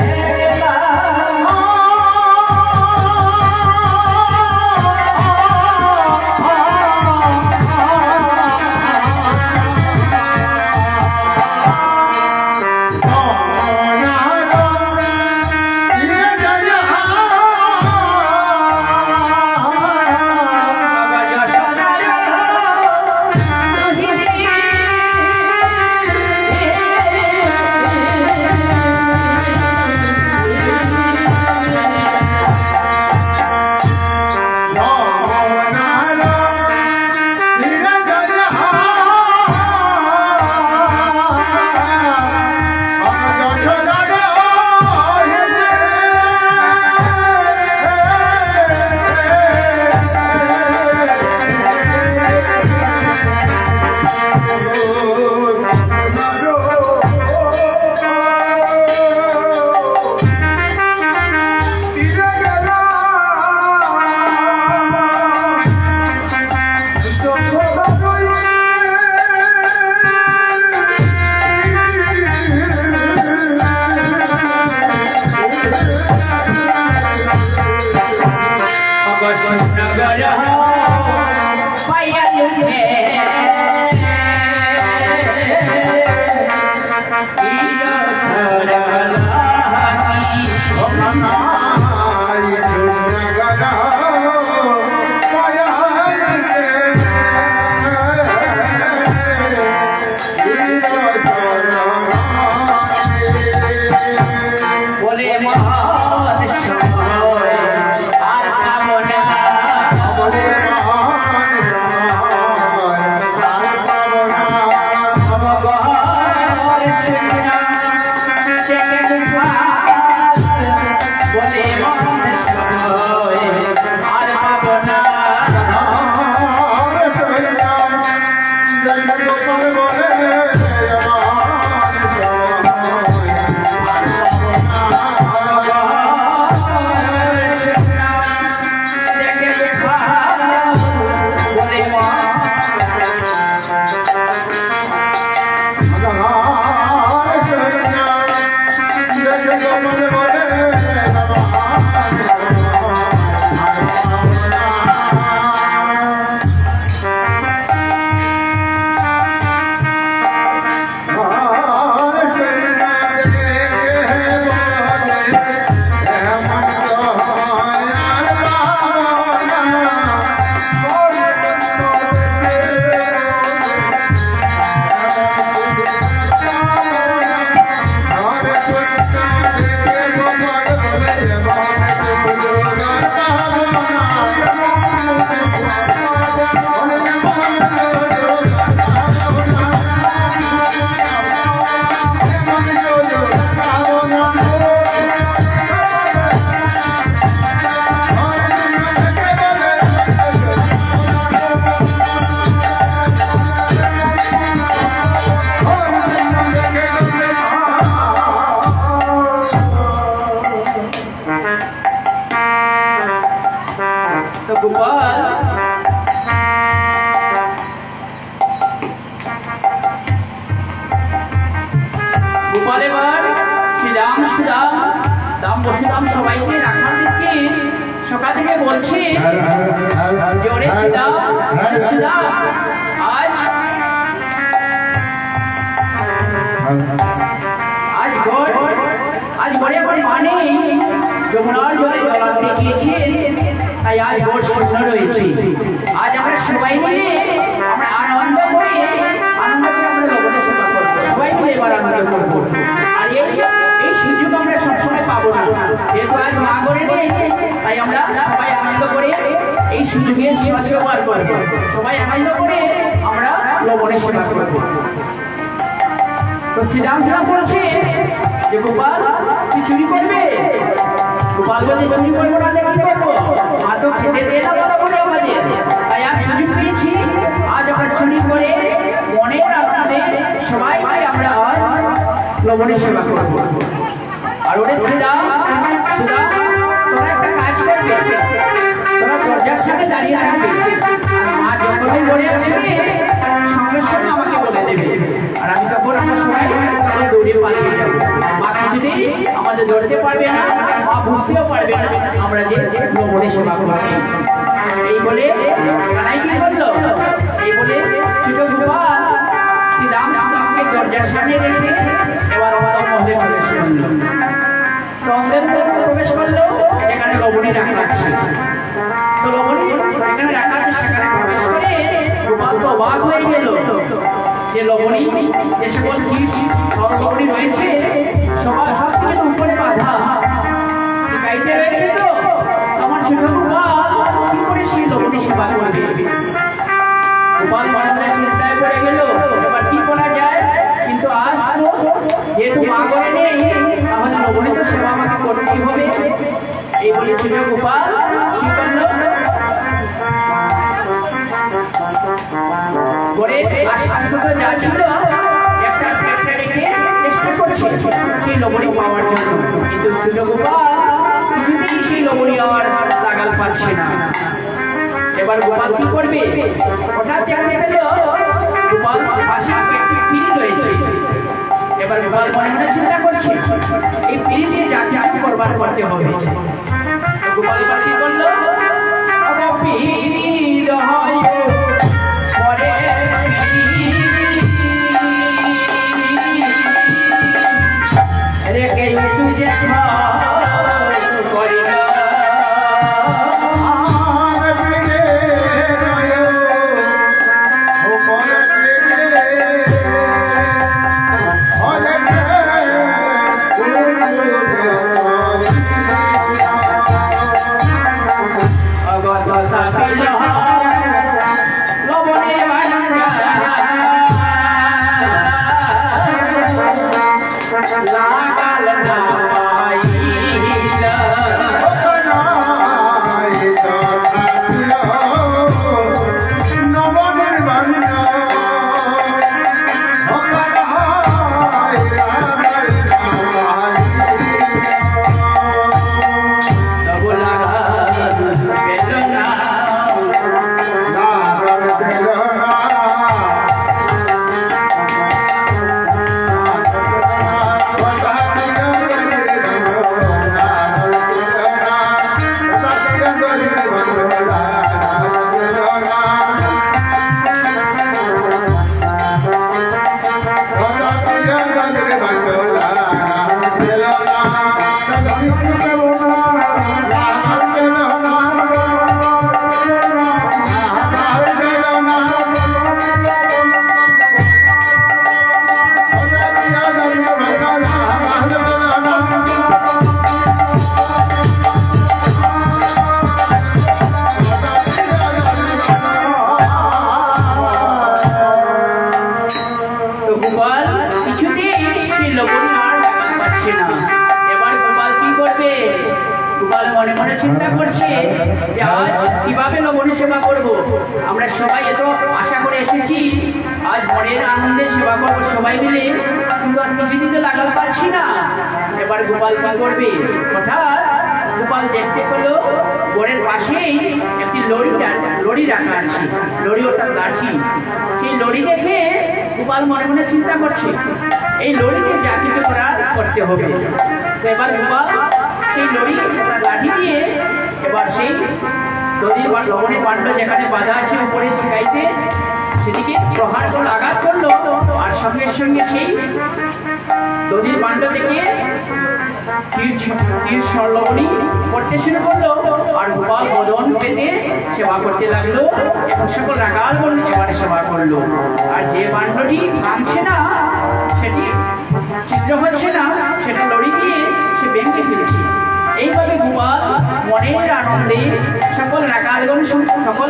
সবাইকে রাখার দিকে সকাল থেকে বলছে জোরে সিদা সিদা আজ ঘরে আমার মানে যমুনার জলে জলাতে গিয়েছে, তাই আজ ঘর শূন্য রয়েছে। আজ আমরা সবাই মিলে আমরা যেহেতু আজ মা করে নেই, তাই আমরা সবাই আনন্দ করে এই সুযোগের সদ্ব্যবহার করব। সবাই আনন্দ করে আমরা লবণের সেবা করব। তো শ্রীরামচন্দ্র বলছে যে গোপাল তুই চুরি করবে? গোপাল বলে চুরি করবো না, কি করবো? মা তো খেতে দেয় না ভালো করে আমাদের, তাই আজ সুযোগ পেয়েছি, আজ আমরা চুরি করে মনের আনন্দে সবাই আমরা আজ লবণের সেবা করবো। আর ওরে শ্রীরাম, শ্রীরাম তোরা একটা কাজ করবে, তোরা দরজার সামনে দাঁড়িয়ে থাকবে, আর মা যখনই বলে আসবে সঙ্গে সঙ্গে আমাকে বলে দেবে, আর আমি তখন আমরা সবাই দৌড়ে পালিয়ে যাবো। মা কিছুতেই আমাদের ধরতে পারবে না, মা বুঝতেও পারবে না আমরা যে লবণের সেবা করছি। এই বলে কানাই কি বললো? এই বলে ছোট গোপাল শ্রীরাম সুদামকে দরজার সামনে রেখে এবার অন্তর মহলে প্রবেশ করলো। অন্ধের মধ্যে প্রবেশ করলো, এখানে লবণী রাখা আছে। তো লবণী এখানে রাখা আছে, সেখানে প্রবেশ করে গোপাল তো অবাক হয়ে গেল যে লবণী যে সকল লবণী রয়েছে সবকিছু উপরে বাঁধা, শিকাইতে রয়েছে। তো আমার ছোট গোপাল কি করে সেই লবণী সেবা করবে? গোপাল মনে চিন্তায় পড়ে গেল, এবার কি করা যায়? কিন্তু আজ তো যেহেতু মা করে নেই, তাহলে লবণী তো সেবা আমাকে করতেই হবে। এই বলে ছোট গোপাল কি করলো? করে আশপাশে যা ছিল একটা রেখে চেষ্টা করছে সেই লবণী পাওয়ার জন্য, কিন্তু ছোট গোপাল কিছুতেই সেই লবণী আমার লাগাল পাচ্ছে না। এবার গোপাল কি করবে? হঠাৎ দেখতে পেল গোপাল পাশে একটি পিঁড়ি রয়েছে। এবার গোপাল মনে মনে চিন্তা করছে এই পিঁড়ি দিয়ে যা কিছু করবার করতে হবে। গোপাল কি করলো? চিন্তা করছে যে আজ কিভাবে লবণী সেবা করব। আমরা সবাই এত আশা করে এসেছি, আজ মনের আনন্দে সেবা করবো সবাই মিলে, কিন্তু আর কিছুদিন তো লাগাল পাচ্ছি না। এবার গোপাল কি করবে? হঠাৎ গোপাল দেখতে পেল ঘরের পাশেই একটি লড়ি রাখা আছে, লড়ি ওটা লাঠি। সেই লড়ি দেখে গোপাল মনে মনে চিন্তা করছে এই লড়িতে যা কিছু করার করতে হবে। তো এবার গোপাল সেই লড়ি লাঠি দিয়ে এবার সেই লবণের পাণ্ড যেখানে বাঁধা আছে উপরে শিখাইতে, সেদিকে প্রহার করে আঘাত করলো, আর সঙ্গে সঙ্গে সেই দধির পাণ্ড থেকে লবণী করতে শুরু করলো, আর গোপাল বদন পেতে সেবা করতে লাগলো এবং সকল রাগাল বলল এবারে সেবা করলো। আর যে পাণ্ডটি ভাঙছে না, সেটি ছিদ্র হচ্ছে না, সেটা লড়ি দিয়ে সে ভেঙে ফেলছে। এইভাবে গোপাল মনের আনন্দে সকল রাখালগণ সকল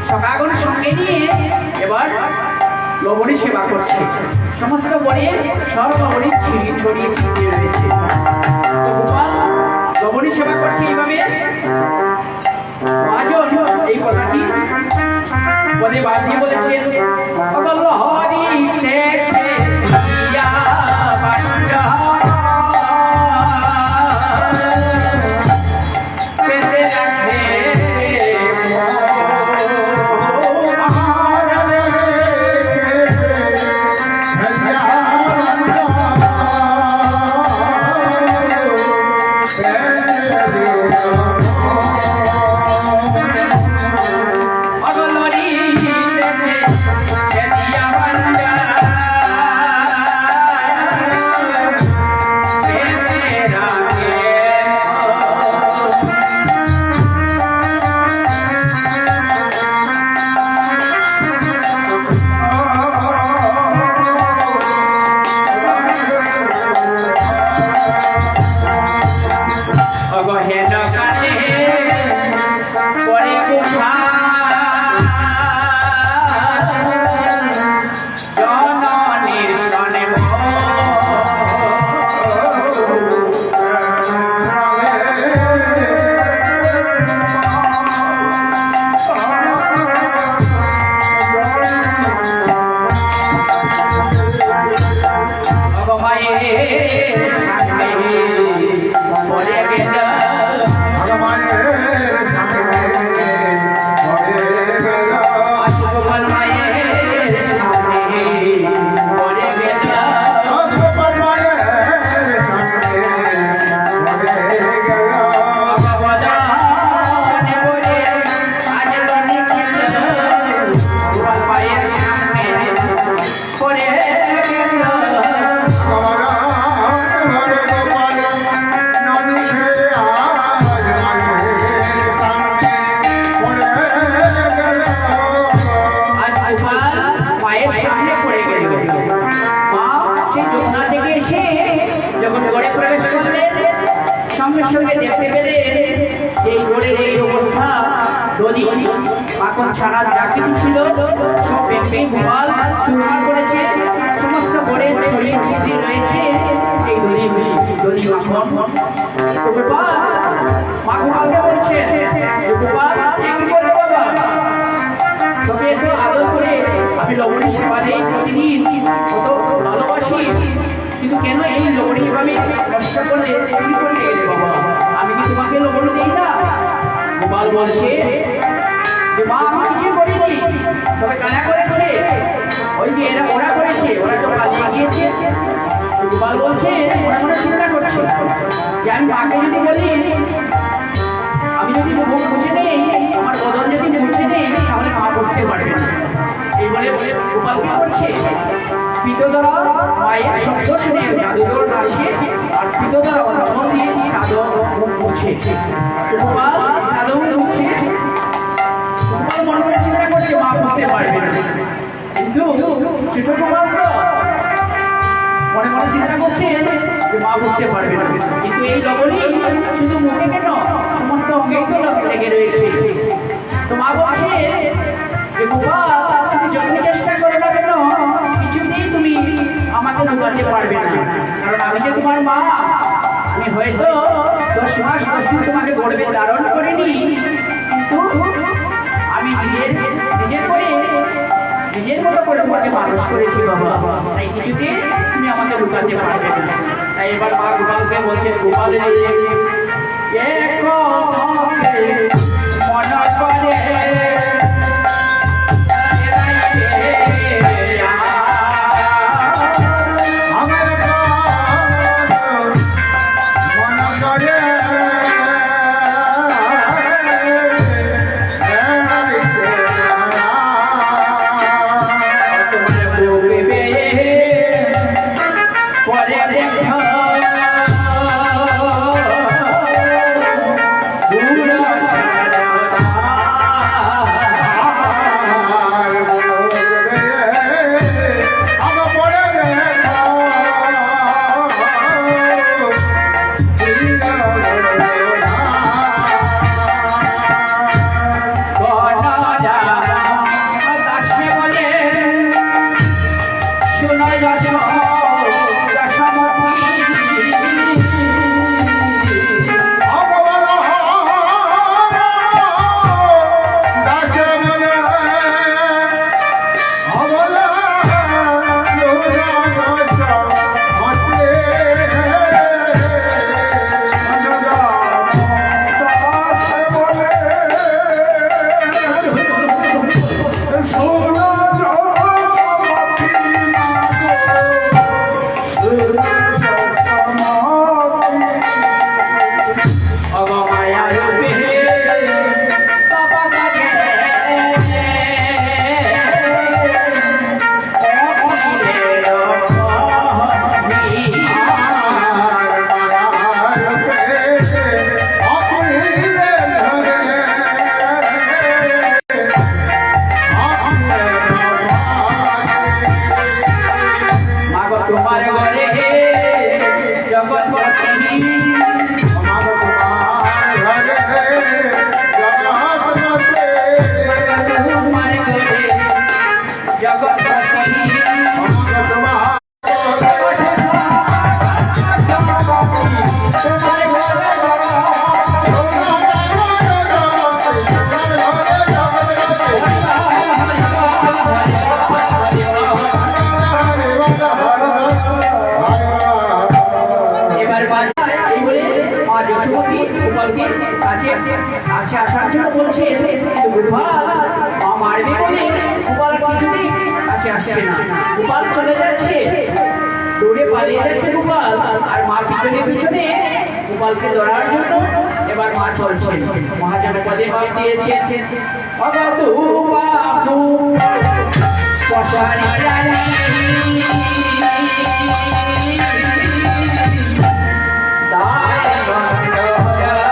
সখাগণ সঙ্গে নিয়ে এবার লবণী সেবা করছে। সমস্ত বনে সব লবণী ছড়িয়ে ছিটিয়ে রয়েছে। তো গোপাল লবণী সেবা করছে এইভাবে। মহাজন এই কথাটি বলে বাদ দিয়ে বলেছেন, হরি দেখছে ইয়া বান্ডা পেতে রাখে ছাড়া যা কিছু ছিল সব ব্যক্তি গোপাল চুরমার করেছে। সমস্ত ঘরে ছড়িয়ে ছিটিয়ে রয়েছে এই দড়ি মাখন। তো গোপাল মা গোপালকে বলছে, গোপাল কি বলবো বাবা, তোকে এত আদর করে আমি লবণী সেবা দিই প্রতিদিন, কত ভালোবাসি, কিন্তু কেন এই লবণী এভাবে কষ্ট করলে চুরি করলে বাবা, আমি কি তোমাকে লবণী দিই না? গোপাল বলছে যে মা আমি কিছু করিনি, তবে কারা করেছে? ওই যে ওরা করেছে, ওরা তো পালিয়ে গিয়েছে। গোপাল বলছে ওরা মনে চিন্তা করছে যে আমি মাকে যদি বলি, আমি যদি মুখ বুঝে নেই, আমার বদল যদি মুছে নেই, তাহলে মা বুঝতে পারবে না। এই বলে গোপাল কি করছে, পিতোদরা মায়ের শব্দ শুনে জাদুঘর আসে আর পিতোদরা অঞ্চল দিয়ে চাদর মুখ মুছে। গোপাল চাদর মুছে মনে মনে চিন্তা করছে মা বুঝতে পারবে না, কিন্তু ছোট গোপাল তো মনে মনে চিন্তা করছে যে মা বুঝতে পারবে না, কিন্তু এই লবণী শুধু মুখে কেন সমস্ত অঙ্গেই তো লেগে রয়েছে। তো মা বলছে যে গোপাল তুমি যত চেষ্টা করে না কেন কিছুতেই তুমি আমাকে লুকাতে পারবে না, কারণ আমি যে তোমার মা, আমি হয়তো 10 মাস 10 দিন তোমাকে গর্ভে ধারণ করিনি, কিন্তু আমি নিজের মতো করে তোমাকে মানুষ করেছি বাবা, তাই কিছুতে তুমি আমাকে লুকাতে পারবে না। তাই এবার মা গোপালকে বলছে, গোপালের মনে করে পুরা কাছে আসার জন্য বলছে, কিন্তু গোপাল মা মারবে বলে গোপাল কিছুতেই কাছে আসছে না। গোপাল চলে যাচ্ছে, দৌড়ে পালিয়ে যাচ্ছে গোপাল, আর মা পিছনে পিছনে গোপালকে ধরার জন্য এবার মা চলছেন। মহাজনপদে ভাব দিয়েছেন, অগতু বাবু পশারি রানী দায় বন্ধরা।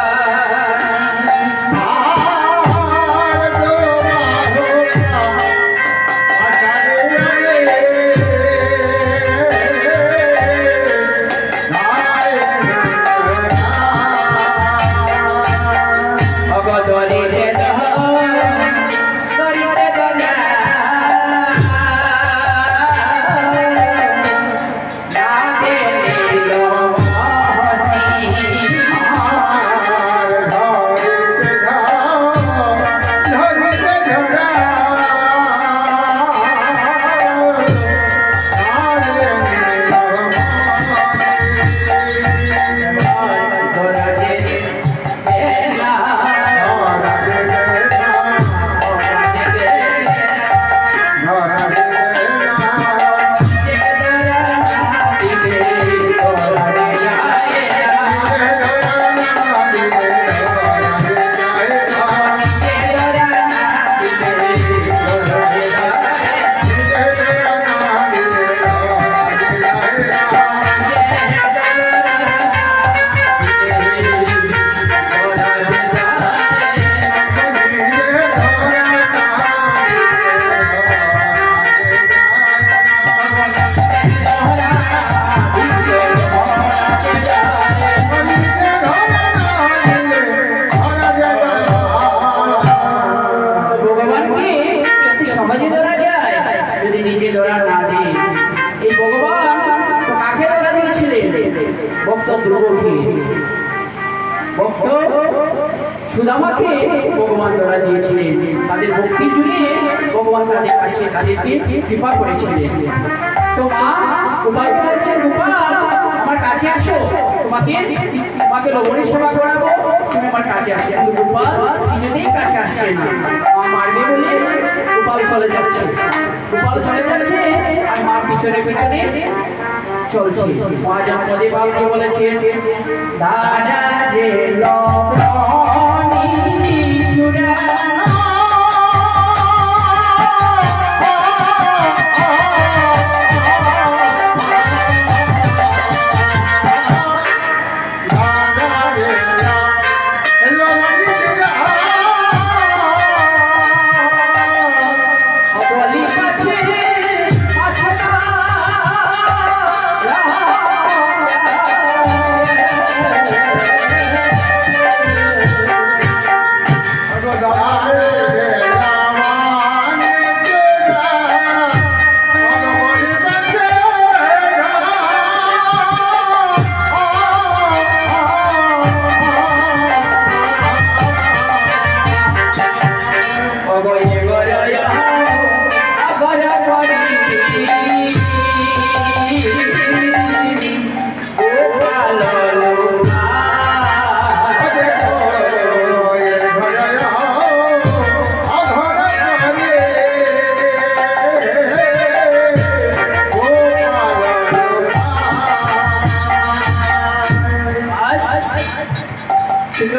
সুদামাকে ভগবান ধরা দিয়েছিলেন, তাদের ভক্তি জুড়ে ভগবান তাদের কাছে তাদেরকে কৃপা করেছিলেন। তো মা গোপালকে বলছেন, গোপাল আমার কাছে আসো, তোমাকে লবণের সেবা করাবো, তুমি আমার কাছে আসো। কিন্তু গোপাল নিজেতেই কাছে আসছে না, মা মারবে বলে গোপাল চলে যাচ্ছে। আর মা পিছনে পিছনে চলছে। মহাজনপদে বাবুকে বলেছেন, দাদা রে লবণী চূড়া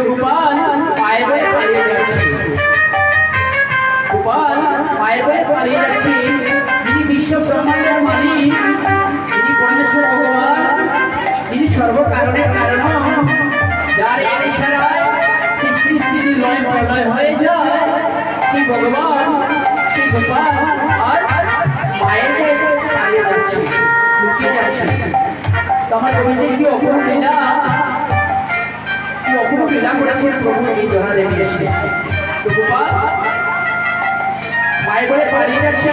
গোপাল পায়ে পায়ে পালিয়ে যাচ্ছে। গোপাল পায়ে পায়ে পালিয়ে যাচ্ছে। যিনি বিশ্ব ব্রহ্মাণ্ডের মালিক, যিনি পরমেশ্বর ভগবান, যিনি সর্বকারণের কারণ, যার এক ইশারায় সৃষ্টি স্থিতি লয় প্রলয় হয়ে যায়, সেই ভগবান, সেই গোপাল আজ মায়ের পায়ে পালিয়ে যাচ্ছে, লুকিয়ে যাচ্ছে। তো আমার কবিদের কি অপূর্ব লীলা, অপূর্ব লীলা করেছেন প্রভু এই জোড়া দেবী এসে। তো গোপাল মায়ের বলে পালিয়ে যাচ্ছে,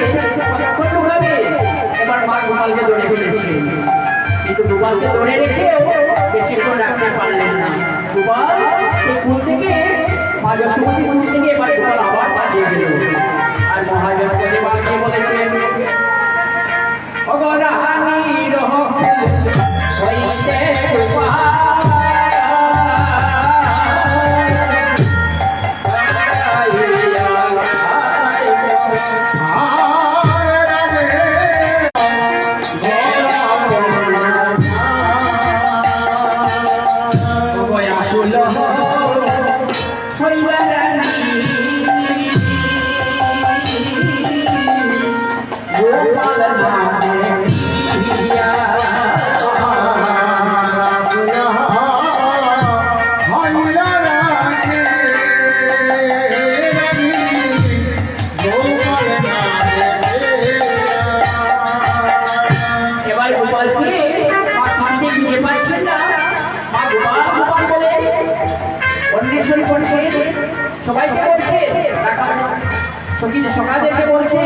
কতক্ষণ ভাবে এবার মা গোপালকে ধরে ফেলেছে। কিন্তু গোপালকে ধরে রেখেও বেশিক্ষণ রাখতে পারলেন না। গোপাল সেই কুল থেকে, মা যশোমতী কুল থেকে এবার গোপাল আবার পালিয়ে গেল। আর মহাজনপদে বালকে বলেছেন, অগরাহানি রহ হইতে গোপাল গোপালকে মা কিছুতেই খুঁজে পাচ্ছেন না। মা গোপাল গোপাল বলে অন্বেষণ করছে, সবাইকে বলছে, সখীদের সকাদেরকে বলছে